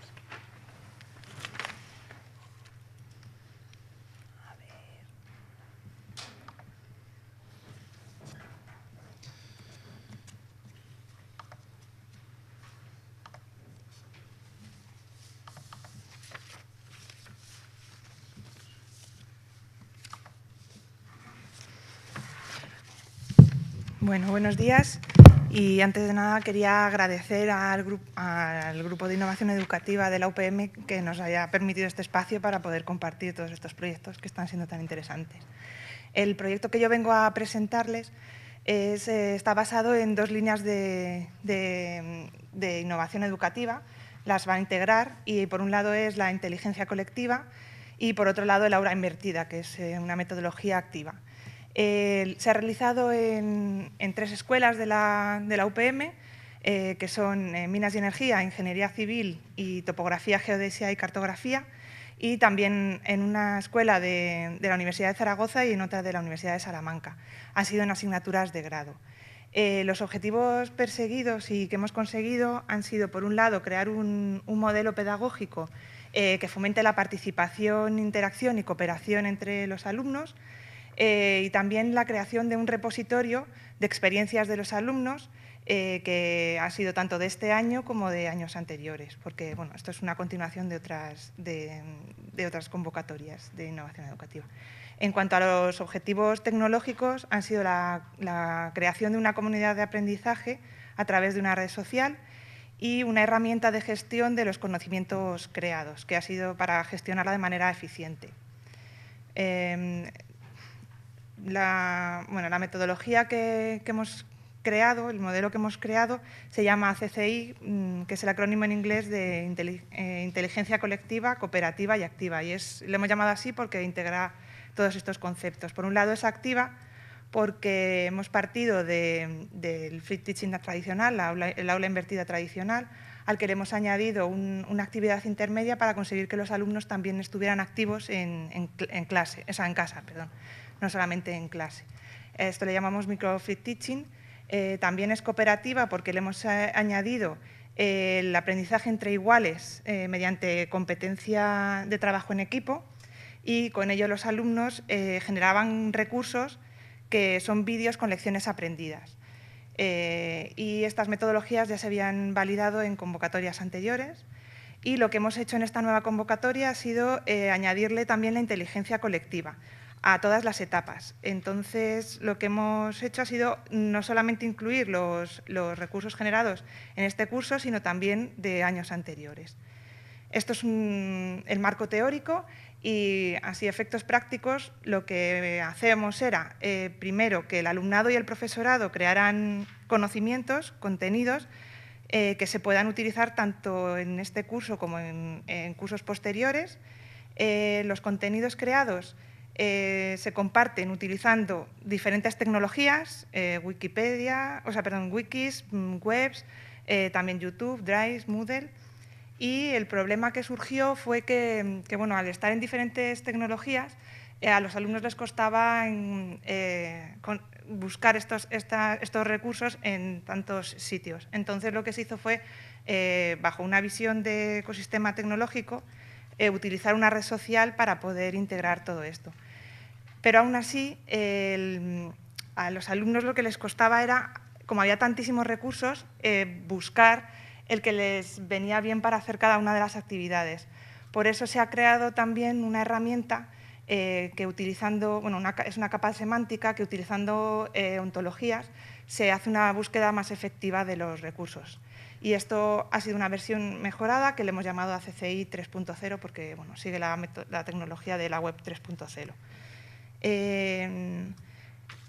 Bueno, buenos días. Y antes de nada quería agradecer al Grupo de Innovación Educativa de la UPM que nos haya permitido este espacio para poder compartir todos estos proyectos que están siendo tan interesantes. El proyecto que yo vengo a presentarles está basado en dos líneas de innovación educativa. Las va a integrar y por un lado es la inteligencia colectiva y por otro lado el aula invertida, que es una metodología activa. Se ha realizado en 3 escuelas de la UPM, que son Minas y Energía, Ingeniería Civil y Topografía, Geodesia y Cartografía, y también en una escuela de la Universidad de Zaragoza y en otra de la Universidad de Salamanca. Han sido en asignaturas de grado. Los objetivos perseguidos y que hemos conseguido han sido, por un lado, crear un modelo pedagógico que fomente la participación, interacción y cooperación entre los alumnos, y también la creación de un repositorio de experiencias de los alumnos que ha sido tanto de este año como de años anteriores, porque bueno, esto es una continuación de otras convocatorias de innovación educativa. En cuanto a los objetivos tecnológicos, han sido la creación de una comunidad de aprendizaje a través de una red social y una herramienta de gestión de los conocimientos creados, que ha sido para gestionarla de manera eficiente. La metodología que hemos creado, el modelo que hemos creado, se llama CCI, que es el acrónimo en inglés de Inteligencia Colectiva, Cooperativa y Activa. Y le hemos llamado así porque integra todos estos conceptos. Por un lado es activa porque hemos partido del Flip Teaching tradicional, el aula invertida tradicional, al que le hemos añadido una actividad intermedia para conseguir que los alumnos también estuvieran activos en casa, no solamente en clase. Esto le llamamos micro Flip Teaching. También es cooperativa porque le hemos añadido el aprendizaje entre iguales mediante competencia de trabajo en equipo, y con ello los alumnos generaban recursos que son vídeos con lecciones aprendidas. Y estas metodologías ya se habían validado en convocatorias anteriores, y lo que hemos hecho en esta nueva convocatoria ha sido añadirle también la inteligencia colectiva a todas las etapas. Entonces, lo que hemos hecho ha sido no solamente incluir los recursos generados en este curso, sino también de años anteriores. Esto es el marco teórico, y así, efectos prácticos, lo que hacemos era, primero, que el alumnado y el profesorado crearan conocimientos, contenidos, que se puedan utilizar tanto en este curso como en cursos posteriores. Los contenidos creados se comparten utilizando diferentes tecnologías, wikis, webs, también YouTube, Drive, Moodle. Y el problema que surgió fue que bueno, al estar en diferentes tecnologías, a los alumnos les costaba buscar estos recursos en tantos sitios. Entonces, lo que se hizo fue, bajo una visión de ecosistema tecnológico, utilizar una red social para poder integrar todo esto. Pero aún así, a los alumnos lo que les costaba era, como había tantísimos recursos, buscar el que les venía bien para hacer cada una de las actividades. Por eso se ha creado también una herramienta que utilizando, bueno, es una capa semántica que utilizando ontologías se hace una búsqueda más efectiva de los recursos. Y esto ha sido una versión mejorada que le hemos llamado a CCI 3.0 porque bueno, sigue la tecnología de la web 3.0.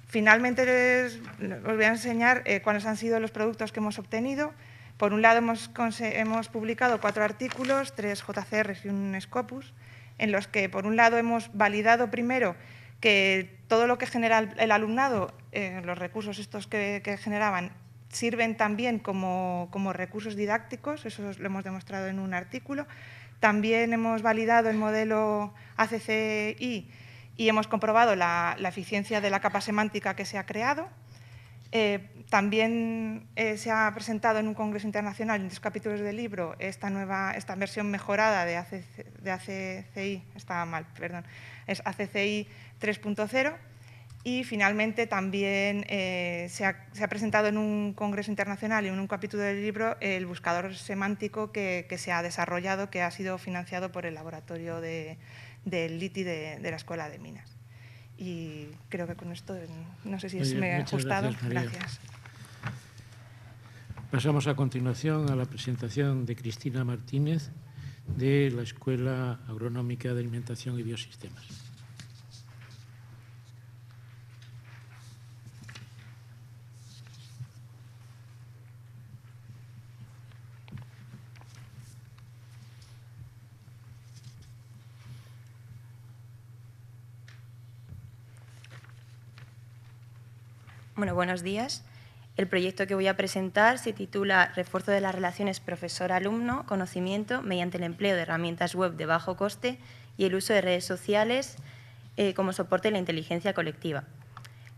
Finalmente os voy a enseñar cuáles han sido los productos que hemos obtenido. Por un lado, hemos publicado 4 artículos, 3 JCRs y un Scopus, en los que, por un lado, hemos validado primero que todo lo que genera el alumnado, los recursos estos que generaban, sirven también como recursos didácticos, eso lo hemos demostrado en un artículo. También hemos validado el modelo ACCI y hemos comprobado la eficiencia de la capa semántica que se ha creado. También se ha presentado en un congreso internacional, en 2 capítulos del libro, esta versión mejorada de ACCI, estaba mal, perdón, es ACCI 3.0. Y finalmente también se ha presentado en un congreso internacional y en un capítulo del libro el buscador semántico que se ha desarrollado, que ha sido financiado por el laboratorio del LITI de la Escuela de Minas. Y creo que con esto, no sé si me ha ajustado. Gracias. Pasamos a continuación a la presentación de Cristina Martínez de la Escuela Agronómica de Alimentación y Biosistemas. Bueno, buenos días. El proyecto que voy a presentar se titula Refuerzo de las relaciones profesor-alumno, conocimiento mediante el empleo de herramientas web de bajo coste y el uso de redes sociales como soporte de la inteligencia colectiva.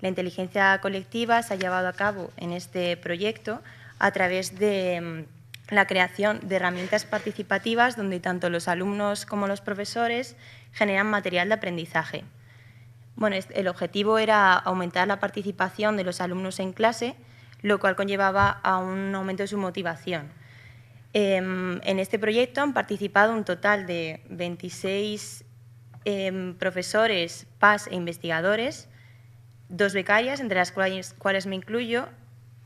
La inteligencia colectiva se ha llevado a cabo en este proyecto a través de la creación de herramientas participativas donde tanto los alumnos como los profesores generan material de aprendizaje. Bueno, el objetivo era aumentar la participación de los alumnos en clase, lo cual conllevaba a un aumento de su motivación. En este proyecto han participado un total de 26 profesores, PAS e investigadores, 2 becarias, entre las cuales me incluyo,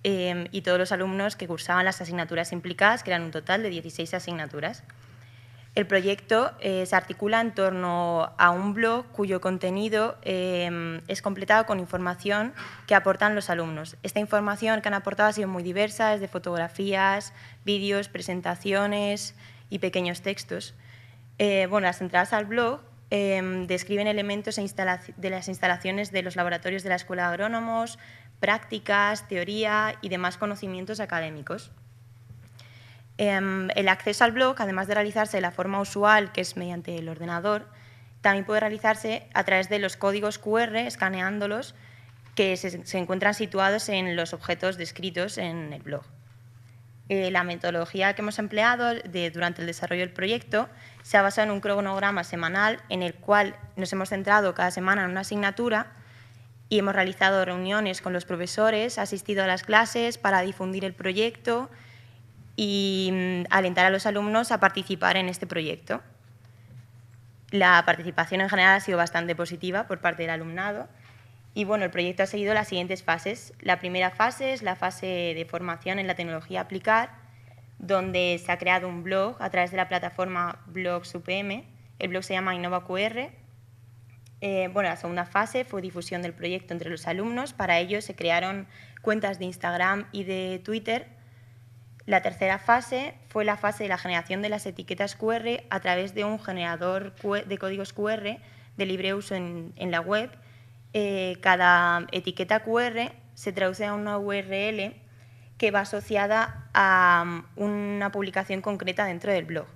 y todos los alumnos que cursaban las asignaturas implicadas, que eran un total de 16 asignaturas. El proyecto se articula en torno a un blog cuyo contenido es completado con información que aportan los alumnos. Esta información que han aportado ha sido muy diversa, desde fotografías, vídeos, presentaciones y pequeños textos. Bueno, las entradas al blog describen elementos de las instalaciones de los laboratorios de la Escuela de Agrónomos, prácticas, teoría y demás conocimientos académicos. El acceso al blog, además de realizarse de la forma usual, que es mediante el ordenador, también puede realizarse a través de los códigos QR, escaneándolos, que se encuentran situados en los objetos descritos en el blog. La metodología que hemos empleado durante el desarrollo del proyecto se ha basado en un cronograma semanal en el cual nos hemos centrado cada semana en una asignatura y hemos realizado reuniones con los profesores, asistido a las clases para difundir el proyecto y alentar a los alumnos a participar en este proyecto. La participación en general ha sido bastante positiva por parte del alumnado y bueno, el proyecto ha seguido las siguientes fases. La primera fase es la fase de formación en la tecnología a aplicar, donde se ha creado un blog a través de la plataforma Blogs UPM. El blog se llama InnovaQR. Bueno, la segunda fase fue difusión del proyecto entre los alumnos. Para ello se crearon cuentas de Instagram y de Twitter. La tercera fase fue la fase de la generación de las etiquetas QR a través de un generador de códigos QR de libre uso en la web. Cada etiqueta QR se traduce a una URL que va asociada a una publicación concreta dentro del blog.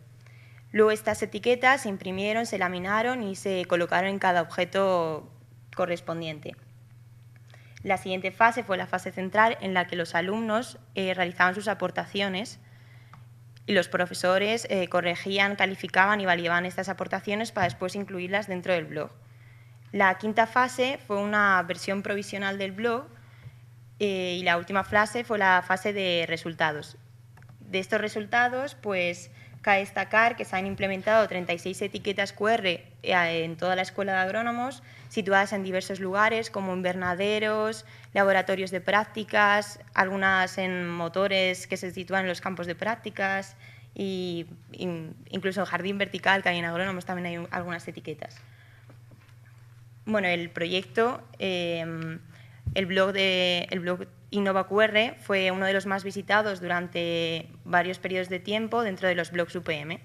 Luego estas etiquetas se imprimieron, se laminaron y se colocaron en cada objeto correspondiente. La siguiente fase fue la fase central en la que los alumnos realizaban sus aportaciones y los profesores corregían, calificaban y validaban estas aportaciones para después incluirlas dentro del blog. La quinta fase fue una versión provisional del blog y la última fase fue la fase de resultados. De estos resultados, pues, cabe destacar que se han implementado 36 etiquetas QR en toda la Escuela de Agrónomos, situadas en diversos lugares, como invernaderos, laboratorios de prácticas, algunas en motores que se sitúan en los campos de prácticas e incluso en jardín vertical, que hay en Agrónomos, también hay algunas etiquetas. Bueno, el proyecto, el blog InnovaQR fue uno de los más visitados durante varios periodos de tiempo dentro de los blogs UPM.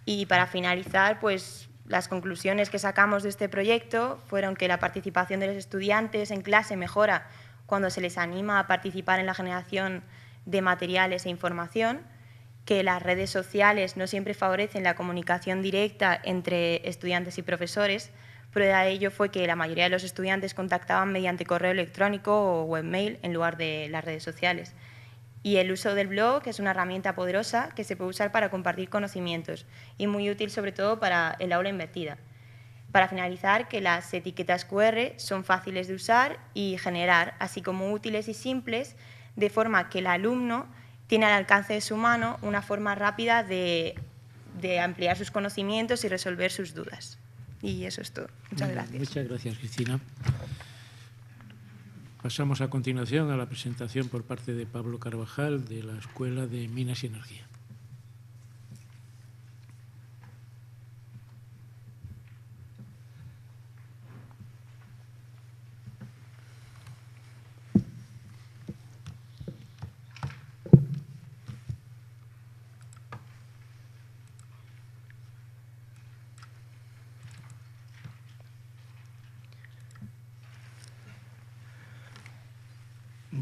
Y para finalizar, pues las conclusiones que sacamos de este proyecto fueron que la participación de los estudiantes en clase mejora cuando se les anima a participar en la generación de materiales e información, que las redes sociales no siempre favorecen la comunicación directa entre estudiantes y profesores. Prueba de ello fue que la mayoría de los estudiantes contactaban mediante correo electrónico o webmail en lugar de las redes sociales. Y el uso del blog es una herramienta poderosa que se puede usar para compartir conocimientos y muy útil sobre todo para el aula invertida. Para finalizar, que las etiquetas QR son fáciles de usar y generar, así como útiles y simples, de forma que el alumno tiene al alcance de su mano una forma rápida de ampliar sus conocimientos y resolver sus dudas. Y eso es todo. Muchas gracias. Muchas gracias, Cristina. Pasamos a continuación a la presentación por parte de Pablo Carvajal de la Escuela de Minas y Energía.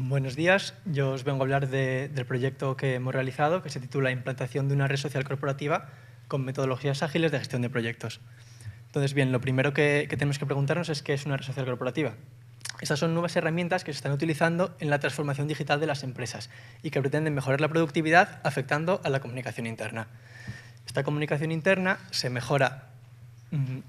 Buenos días, yo os vengo a hablar del proyecto que hemos realizado, que se titula Implantación de una red social corporativa con metodologías ágiles de gestión de proyectos. Entonces, bien, lo primero que tenemos que preguntarnos es qué es una red social corporativa. Estas son nuevas herramientas que se están utilizando en la transformación digital de las empresas y que pretenden mejorar la productividad afectando a la comunicación interna. Esta comunicación interna se mejora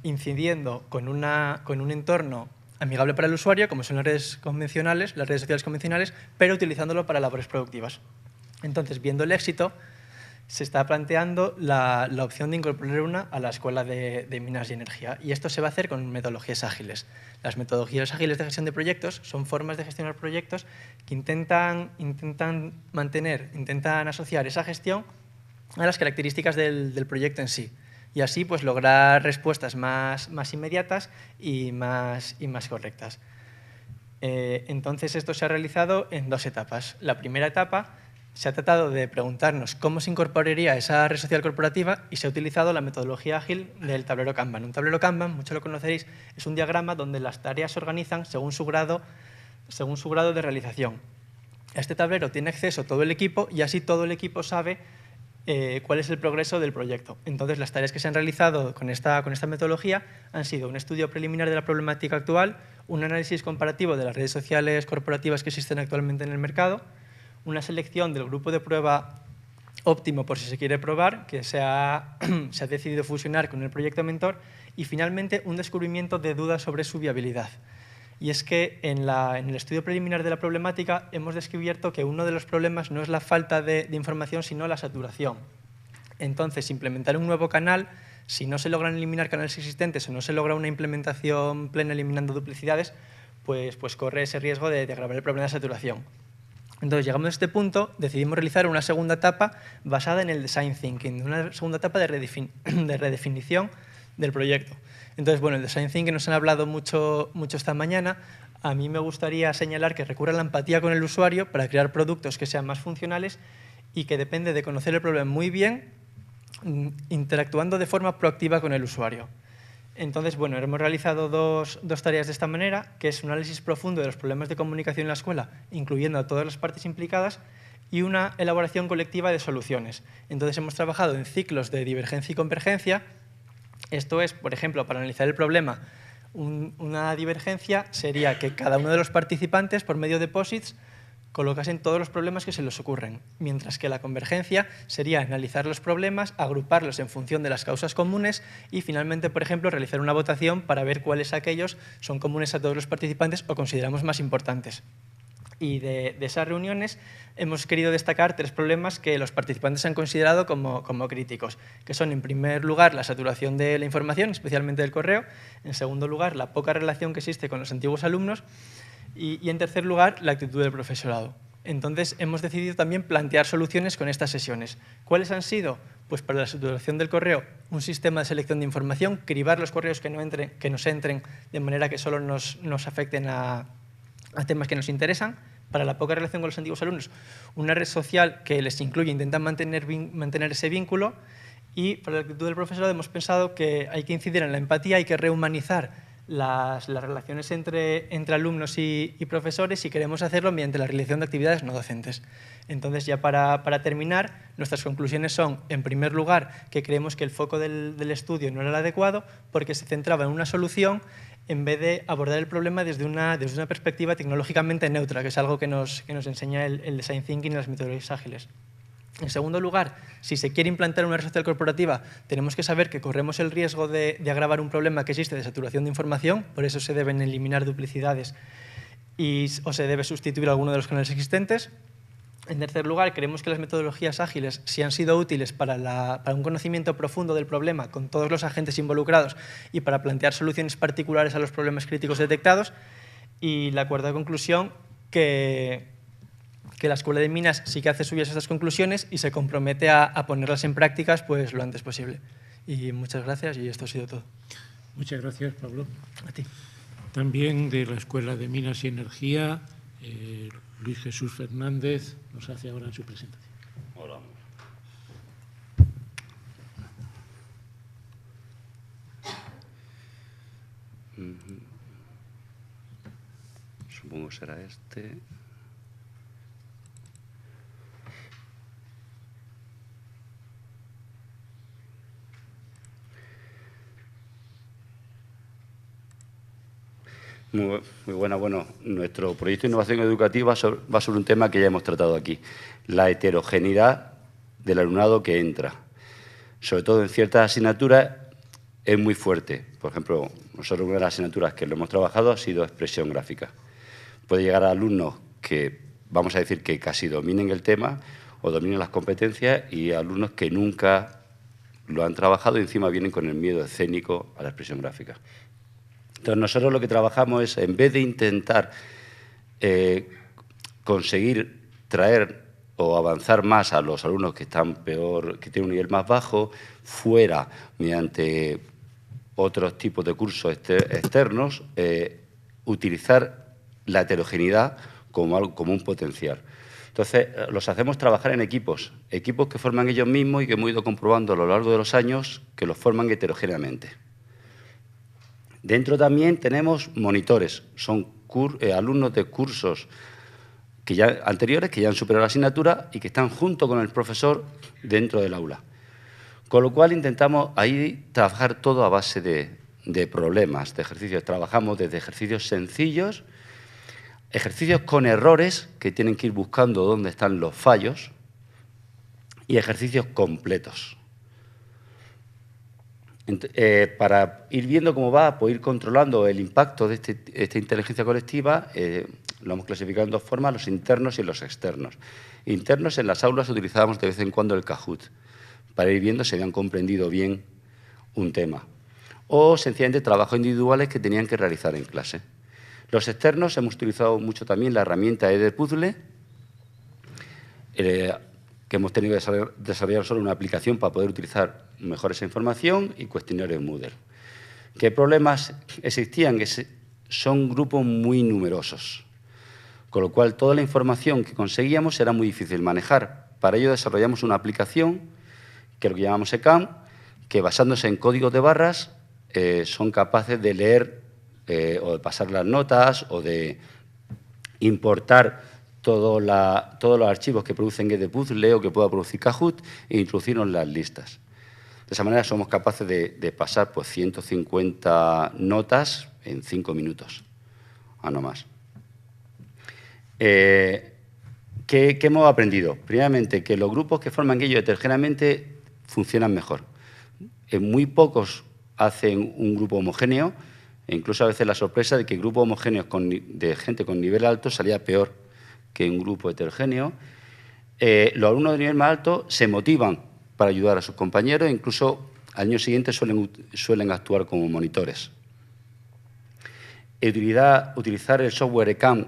incidiendo con un entorno amigable para el usuario, como son las redes convencionales, las redes sociales convencionales, pero utilizándolo para labores productivas. Entonces, viendo el éxito, se está planteando la opción de incorporar una a la Escuela de Minas y Energía. Y esto se va a hacer con metodologías ágiles. Las metodologías ágiles de gestión de proyectos son formas de gestionar proyectos que intentan asociar esa gestión a las características del proyecto en sí. Y así pues, lograr respuestas más inmediatas y más correctas. Entonces, esto se ha realizado en dos etapas. La primera etapa se ha tratado de preguntarnos cómo se incorporaría esa red social corporativa y se ha utilizado la metodología ágil del tablero Kanban. Un tablero Kanban, muchos lo conoceréis, es un diagrama donde las tareas se organizan según su grado de realización. A este tablero tiene acceso todo el equipo y así todo el equipo sabe cuál es el progreso del proyecto. Entonces, las tareas que se han realizado con esta metodología han sido un estudio preliminar de la problemática actual, un análisis comparativo de las redes sociales corporativas que existen actualmente en el mercado, una selección del grupo de prueba óptimo por si se quiere probar, que se ha decidido fusionar con el proyecto mentor, y finalmente un descubrimiento de dudas sobre su viabilidad. Y es que en el estudio preliminar de la problemática hemos descubierto que uno de los problemas no es la falta de información, sino la saturación. Entonces, implementar un nuevo canal, si no se logran eliminar canales existentes o no se logra una implementación plena eliminando duplicidades, pues corre ese riesgo de agravar el problema de saturación. Entonces, llegamos a este punto, decidimos realizar una segunda etapa basada en el Design Thinking, una segunda etapa de redefinición del proyecto. Entonces, bueno, el Design Thinking nos han hablado mucho esta mañana. A mí me gustaría señalar que recurre a la empatía con el usuario para crear productos que sean más funcionales y que depende de conocer el problema muy bien, interactuando de forma proactiva con el usuario. Entonces, bueno, hemos realizado dos tareas de esta manera, que es un análisis profundo de los problemas de comunicación en la escuela, incluyendo a todas las partes implicadas, y una elaboración colectiva de soluciones. Entonces, hemos trabajado en ciclos de divergencia y convergencia. Esto es, por ejemplo, para analizar el problema, una divergencia sería que cada uno de los participantes, por medio de POSITs, colocasen todos los problemas que se les ocurren, mientras que la convergencia sería analizar los problemas, agruparlos en función de las causas comunes y, finalmente, por ejemplo, realizar una votación para ver cuáles aquellos son comunes a todos los participantes o consideramos más importantes. Y de esas reuniones hemos querido destacar tres problemas que los participantes han considerado como críticos, que son, en primer lugar, la saturación de la información, especialmente del correo; en segundo lugar, la poca relación que existe con los antiguos alumnos; y en tercer lugar, la actitud del profesorado. Entonces, hemos decidido también plantear soluciones con estas sesiones. ¿Cuáles han sido? Pues para la saturación del correo, un sistema de selección de información, cribar los correos que nos entren de manera que solo nos afecten a temas que nos interesan. para la poca relación con los antiguos alumnos, una red social que les incluye, intentan mantener ese vínculo, y para la actitud del profesorado hemos pensado que hay que incidir en la empatía, hay que rehumanizar las relaciones entre alumnos y profesores, y queremos hacerlo mediante la realización de actividades no docentes. Entonces, ya para terminar, nuestras conclusiones son, en primer lugar, que creemos que el foco del estudio no era el adecuado porque se centraba en una solución en vez de abordar el problema desde una perspectiva tecnológicamente neutra, que es algo que nos enseña el Design Thinking y las metodologías ágiles. En segundo lugar, si se quiere implantar una red social corporativa, tenemos que saber que corremos el riesgo de agravar un problema que existe de saturación de información, por eso se deben eliminar duplicidades o se debe sustituir alguno de los canales existentes. En tercer lugar, creemos que las metodologías ágiles, si han sido útiles para un conocimiento profundo del problema con todos los agentes involucrados y para plantear soluciones particulares a los problemas críticos detectados. Y la cuarta conclusión, que la Escuela de Minas sí que hace suyas estas conclusiones y se compromete a ponerlas en prácticas pues, lo antes posible. Y muchas gracias, y esto ha sido todo. Muchas gracias, Pablo. A ti. También de la Escuela de Minas y Energía, Luis Jesús Fernández nos hace ahora en su presentación. Hola. Supongo que será este. Muy buena. Bueno, nuestro proyecto de innovación educativa va sobre un tema que ya hemos tratado aquí, la heterogeneidad del alumnado que entra. Sobre todo en ciertas asignaturas es muy fuerte. Por ejemplo, nosotros una de las asignaturas que lo hemos trabajado ha sido expresión gráfica. Puede llegar a alumnos que, vamos a decir, que casi dominen el tema o dominen las competencias, y alumnos que nunca lo han trabajado y encima vienen con el miedo escénico a la expresión gráfica. Entonces, nosotros lo que trabajamos es, en vez de intentar conseguir traer o avanzar más a los alumnos que están peor, que tienen un nivel más bajo, fuera, mediante otros tipos de cursos externos, utilizar la heterogeneidad como un potencial. Entonces, los hacemos trabajar en equipos que forman ellos mismos y que hemos ido comprobando a lo largo de los años que los forman heterogéneamente. Dentro también tenemos monitores, son alumnos de cursos anteriores que ya han superado la asignatura y que están junto con el profesor dentro del aula. Con lo cual intentamos ahí trabajar todo a base de problemas, de ejercicios. Trabajamos desde ejercicios sencillos, ejercicios con errores que tienen que ir buscando dónde están los fallos, y ejercicios completos. Para ir viendo cómo va, pues ir controlando el impacto de esta inteligencia colectiva, lo hemos clasificado en dos formas, los internos y los externos. Internos, en las aulas utilizábamos de vez en cuando el Kahoot, para ir viendo si habían comprendido bien un tema. O sencillamente trabajos individuales que tenían que realizar en clase. Los externos, hemos utilizado mucho también la herramienta Edpuzzle, que hemos tenido que desarrollar solo una aplicación para poder utilizar mejor esa información, y cuestionarios Moodle. ¿Qué problemas existían? Son grupos muy numerosos, con lo cual toda la información que conseguíamos era muy difícil manejar. Para ello desarrollamos una aplicación, que es lo que llamamos ECAM, que basándose en códigos de barras son capaces de leer o de pasar las notas o de importar todos los archivos que producen Edpuzzle o que pueda producir Kahoot e introducirlos en las listas. De esa manera somos capaces de pasar pues, 150 notas en 5 minutos, no más. ¿Qué hemos aprendido? Primeramente, que los grupos que forman ellos heterogéneamente funcionan mejor. Muy pocos hacen un grupo homogéneo, e incluso a veces la sorpresa de que grupos homogéneos de gente con nivel alto salía peor que un grupo heterogéneo. Los alumnos de nivel más alto se motivan para ayudar a sus compañeros, e incluso al año siguiente suelen actuar como monitores. Utilizar el software ECAM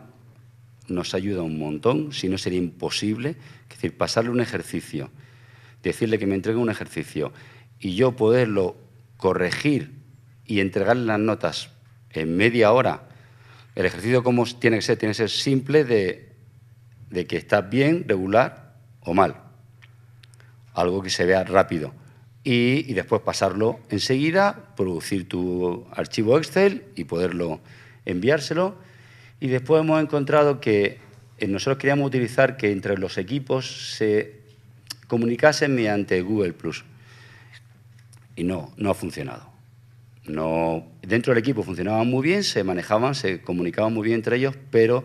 nos ayuda un montón, si no sería imposible. Es decir, pasarle un ejercicio, decirle que me entregue un ejercicio y yo poderlo corregir y entregarle las notas en media hora. El ejercicio, ¿cómo tiene que ser? Tiene que ser simple, de de que está bien, regular o mal. Algo que se vea rápido. Y después pasarlo enseguida, producir tu archivo Excel y poderlo enviárselo. Y después hemos encontrado que nosotros queríamos utilizar que entre los equipos se comunicasen mediante Google+. Y no ha funcionado. Dentro del equipo funcionaban muy bien, se manejaban, se comunicaban muy bien entre ellos, pero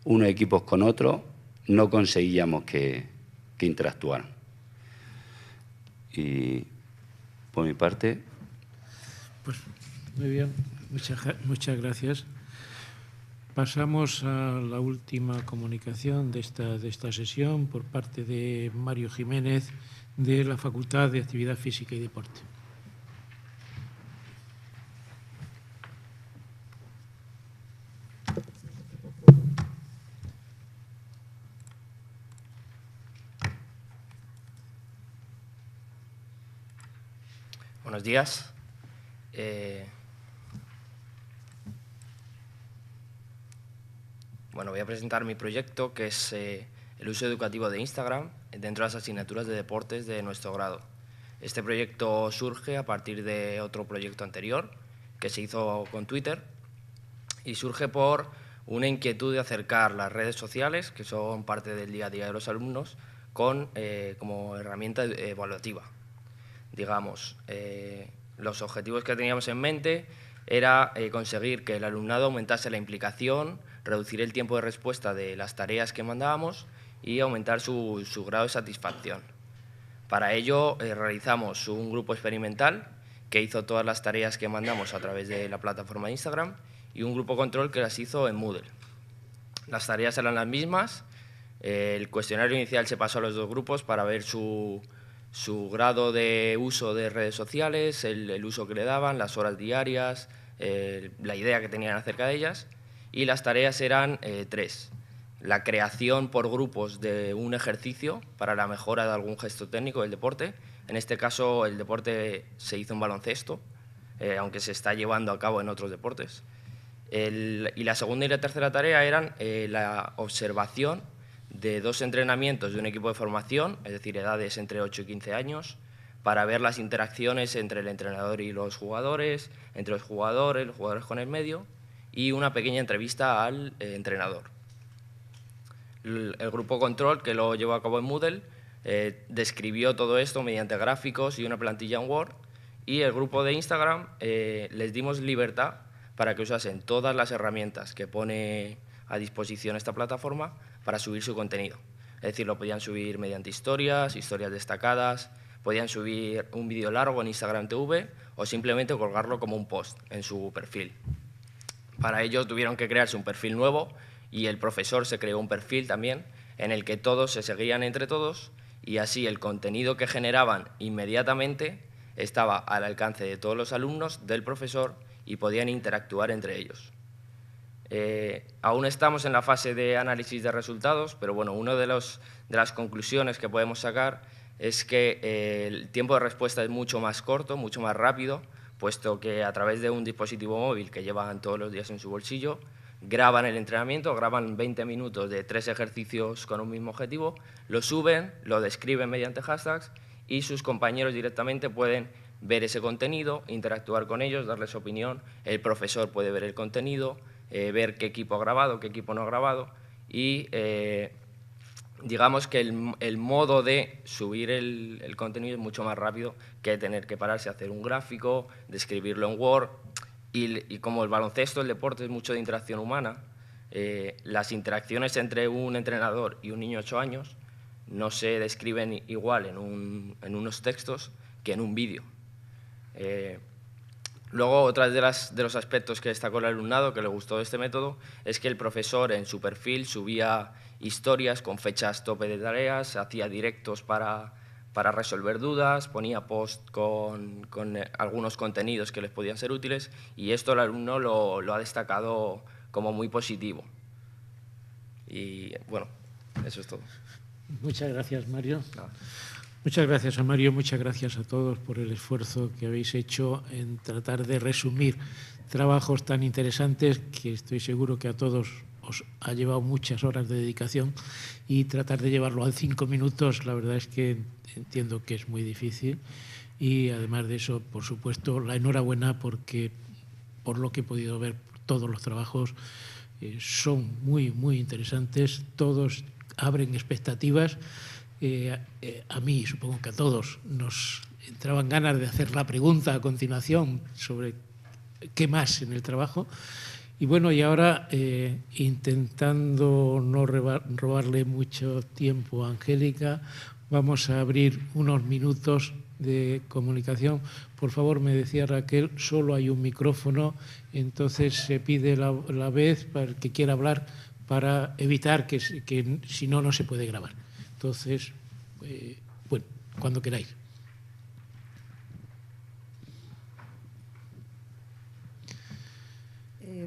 unos equipos con otros no conseguíamos que interactuaran. Y por mi parte... Pues muy bien, muchas gracias. Pasamos a la última comunicación de esta sesión por parte de Mario Jiménez, de la Facultad de Actividad Física y Deporte. Buenos días. Bueno, voy a presentar mi proyecto, que es el uso educativo de Instagram dentro de las asignaturas de deportes de nuestro grado. Este proyecto surge a partir de otro proyecto anterior que se hizo con Twitter y surge por una inquietud de acercar las redes sociales, que son parte del día a día de los alumnos, como herramienta evaluativa. Digamos, los objetivos que teníamos en mente era conseguir que el alumnado aumentase la implicación, reducir el tiempo de respuesta de las tareas que mandábamos y aumentar su grado de satisfacción. Para ello realizamos un grupo experimental que hizo todas las tareas que mandamos a través de la plataforma de Instagram y un grupo control que las hizo en Moodle. Las tareas eran las mismas, el cuestionario inicial se pasó a los dos grupos para ver su grado de uso de redes sociales, el uso que le daban, las horas diarias, la idea que tenían acerca de ellas, y las tareas eran 3. La creación por grupos de un ejercicio para la mejora de algún gesto técnico del deporte. En este caso el deporte se hizo en baloncesto, aunque se está llevando a cabo en otros deportes. Y la segunda y la tercera tarea eran la observación de 2 entrenamientos de un equipo de formación, es decir, edades entre 8 y 15 años, para ver las interacciones entre el entrenador y los jugadores, entre los jugadores con el medio, y una pequeña entrevista al entrenador. El grupo control, que lo llevó a cabo en Moodle, describió todo esto mediante gráficos y una plantilla en Word, y el grupo de Instagram les dimos libertad para que usasen todas las herramientas que pone a disposición esta plataforma para subir su contenido. Es decir, lo podían subir mediante historias destacadas, podían subir un vídeo largo en Instagram TV o simplemente colgarlo como un post en su perfil. Para ello tuvieron que crearse un perfil nuevo y el profesor se creó un perfil también en el que todos se seguían entre todos y así el contenido que generaban inmediatamente estaba al alcance de todos los alumnos, del profesor, y podían interactuar entre ellos. Aún estamos en la fase de análisis de resultados, pero bueno, una de las conclusiones que podemos sacar es que el tiempo de respuesta es mucho más corto, mucho más rápido, puesto que a través de un dispositivo móvil que llevan todos los días en su bolsillo, graban el entrenamiento, graban 20 minutos de 3 ejercicios con un mismo objetivo, lo suben, lo describen mediante hashtags y sus compañeros directamente pueden ver ese contenido, interactuar con ellos, darles opinión, el profesor puede ver el contenido, ver qué equipo ha grabado, qué equipo no ha grabado y digamos que el modo de subir el contenido es mucho más rápido que tener que pararse a hacer un gráfico, describirlo en Word y como el baloncesto, el deporte es mucho de interacción humana, las interacciones entre un entrenador y un niño de 8 años no se describen igual en unos textos que en un vídeo. Luego, otra de los aspectos que destacó el alumnado, que le gustó de este método, es que el profesor en su perfil subía historias con fechas tope de tareas, hacía directos para resolver dudas, ponía post con algunos contenidos que les podían ser útiles y esto el alumno lo ha destacado como muy positivo. Y bueno, eso es todo. Muchas gracias, Mario. Nada. Muchas gracias a Mario, muchas gracias a todos por el esfuerzo que habéis hecho en tratar de resumir trabajos tan interesantes que estoy seguro que a todos os ha llevado muchas horas de dedicación y tratar de llevarlo a 5 minutos, la verdad es que entiendo que es muy difícil. Y además de eso, por supuesto, la enhorabuena porque, por lo que he podido ver, todos los trabajos son muy, muy interesantes, todos abren expectativas. A mí, supongo que a todos, nos entraban ganas de hacer la pregunta a continuación sobre qué más en el trabajo. Y bueno, y ahora, intentando no robarle mucho tiempo a Angélica, vamos a abrir unos minutos de comunicación. Por favor, me decía Raquel, solo hay un micrófono, entonces se pide la vez para el que quiera hablar para evitar que si no, no se puede grabar. Entonces, bueno, cuando queráis.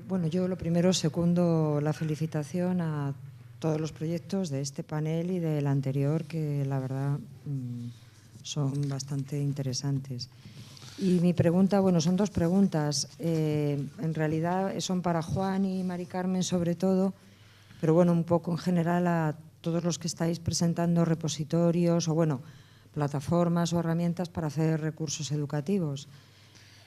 Bueno, yo lo primero secundo la felicitación a todos los proyectos de este panel y del anterior, que la verdad son bastante interesantes. Y mi pregunta, bueno, son dos preguntas. En realidad son para Juan y Mari Carmen sobre todo, pero bueno, un poco en general a todos los que estáis presentando repositorios o bueno, plataformas o herramientas para hacer recursos educativos.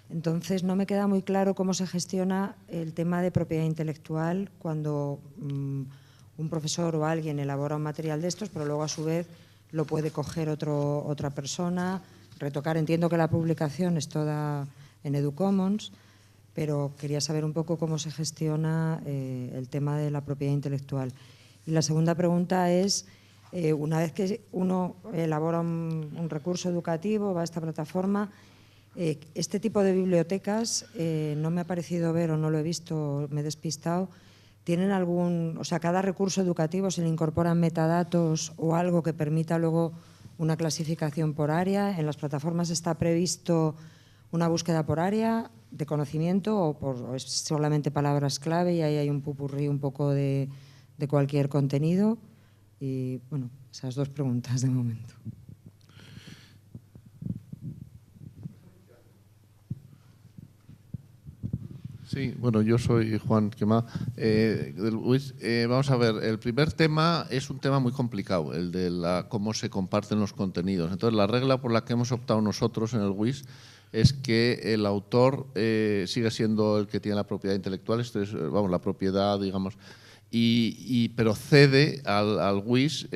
Entonces, no me queda muy claro cómo se gestiona el tema de propiedad intelectual cuando un profesor o alguien elabora un material de estos, pero luego a su vez lo puede coger otra persona, retocar. Entiendo que la publicación es toda en EduCommons, pero quería saber un poco cómo se gestiona el tema de la propiedad intelectual. Y la segunda pregunta es, una vez que uno elabora un recurso educativo, va a esta plataforma, este tipo de bibliotecas, no me ha parecido ver o no lo he visto, me he despistado, ¿tienen algún, o sea, cada recurso educativo se le incorporan metadatos o algo que permita luego una clasificación por área? ¿En las plataformas está previsto una búsqueda por área de conocimiento o es solamente palabras clave y ahí hay un popurrí un poco de cualquier contenido? Y bueno, esas dos preguntas de momento. Sí, bueno, yo soy Juan Quemá del WIS. Vamos a ver, el primer tema es un tema muy complicado, el de cómo se comparten los contenidos. Entonces, la regla por la que hemos optado nosotros en el WIS es que el autor sigue siendo el que tiene la propiedad intelectual, esto es, vamos, la propiedad, digamos, pero cede al WIS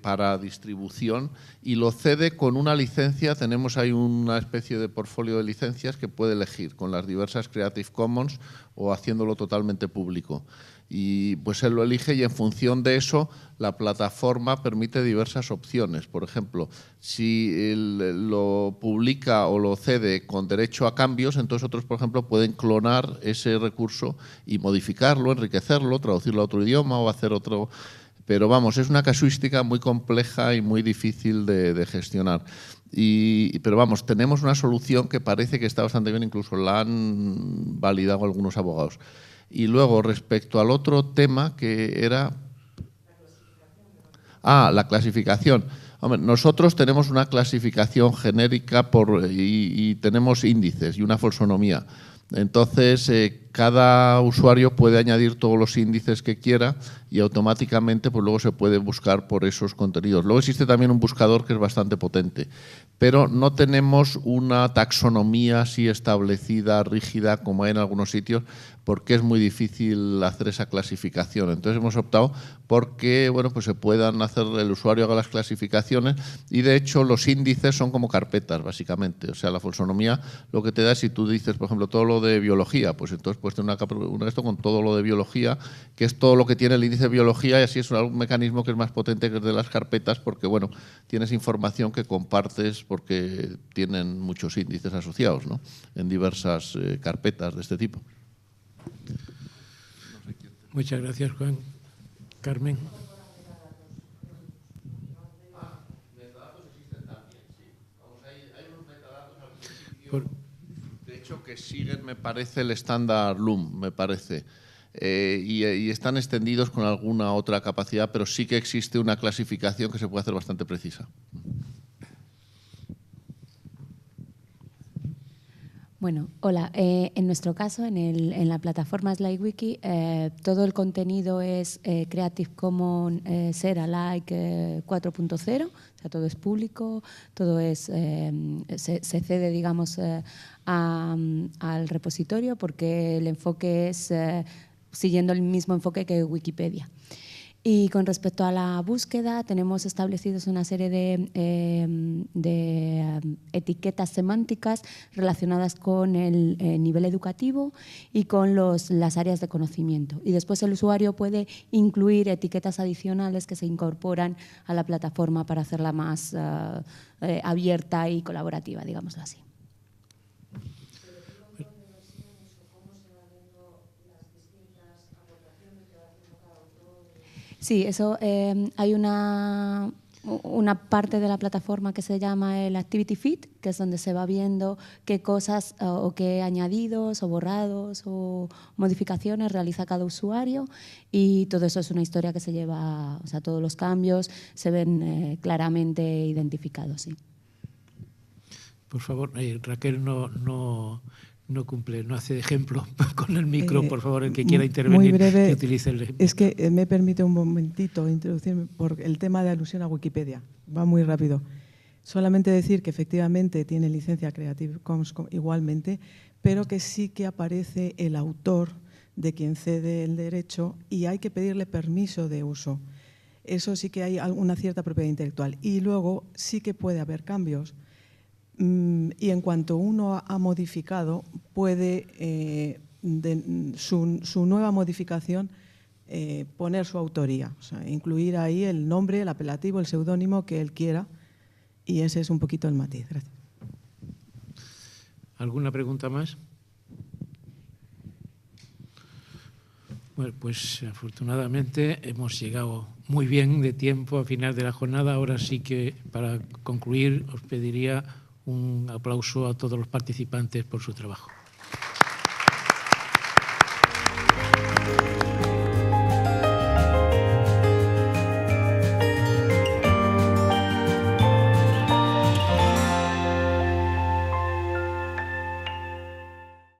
para distribución y lo cede con una licencia. Tenemos ahí una especie de portfolio de licencias que puede elegir con las diversas Creative Commons o haciéndolo totalmente público. Y pues él lo elige y en función de eso la plataforma permite diversas opciones. Por ejemplo, si él lo publica o lo cede con derecho a cambios, entonces otros, por ejemplo, pueden clonar ese recurso y modificarlo, enriquecerlo, traducirlo a otro idioma o hacer otro. Pero vamos, es una casuística muy compleja y muy difícil de gestionar. Pero vamos, tenemos una solución que parece que está bastante bien, incluso la han validado algunos abogados. Y luego, respecto al otro tema que era… la clasificación. Hombre, nosotros tenemos una clasificación genérica y tenemos índices y una folsonomía. Entonces, cada usuario puede añadir todos los índices que quiera y automáticamente pues luego se puede buscar por esos contenidos. Luego existe también un buscador que es bastante potente, pero no tenemos una taxonomía así establecida, rígida, como hay en algunos sitios, porque es muy difícil hacer esa clasificación. Entonces hemos optado porque bueno, pues se puedan hacer, el usuario haga las clasificaciones y de hecho los índices son como carpetas básicamente. O sea, la folsonomía lo que te da es si tú dices, por ejemplo, todo lo de biología, pues entonces puedes tener esto con todo lo de biología, que es todo lo que tiene el índice de biología y así es un mecanismo que es más potente que el de las carpetas porque bueno, tienes información que compartes porque tienen muchos índices asociados, ¿no?, en diversas carpetas de este tipo. Muchas gracias, Juan. Carmen. Metadatos existen también, sí. Vamos, hay unos metadatos al principio, de hecho, que siguen, me parece, el estándar LUM, me parece. Y están extendidos con alguna otra capacidad, pero sí que existe una clasificación que se puede hacer bastante precisa. Bueno, hola. En nuestro caso, en la plataforma SlideWiki, todo el contenido es Creative Commons Share Alike 4.0, o sea, todo es público, todo es se cede, digamos, al repositorio porque el enfoque es siguiendo el mismo enfoque que Wikipedia. Y con respecto a la búsqueda, tenemos establecidos una serie de etiquetas semánticas relacionadas con el nivel educativo y con las áreas de conocimiento. Y después el usuario puede incluir etiquetas adicionales que se incorporan a la plataforma para hacerla más abierta y colaborativa, digámoslo así. Sí, eso hay una parte de la plataforma que se llama el Activity Feed, que es donde se va viendo qué cosas o qué añadidos o borrados o modificaciones realiza cada usuario, y todo eso es una historia que se lleva, o sea, todos los cambios se ven claramente identificados. Sí. Por favor, Raquel no cumple, no hace ejemplo con el micro. Por favor, el que quiera intervenir, muy breve, que utilice el ejemplo. Es que me permite un momentito introducirme por el tema de alusión a Wikipedia. Va muy rápido. Solamente decir que efectivamente tiene licencia Creative Commons igualmente, pero que sí que aparece el autor de quien cede el derecho y hay que pedirle permiso de uso. Eso sí que hay una cierta propiedad intelectual. Y luego sí que puede haber cambios. Y en cuanto uno ha modificado, puede, su nueva modificación, poner su autoría, o sea, incluir ahí el nombre, el apelativo, el seudónimo que él quiera, y ese es un poquito el matiz. Gracias. ¿Alguna pregunta más? Bueno, pues afortunadamente hemos llegado muy bien de tiempo al final de la jornada. Ahora sí que, para concluir, os pediría un aplauso a todos los participantes por su trabajo.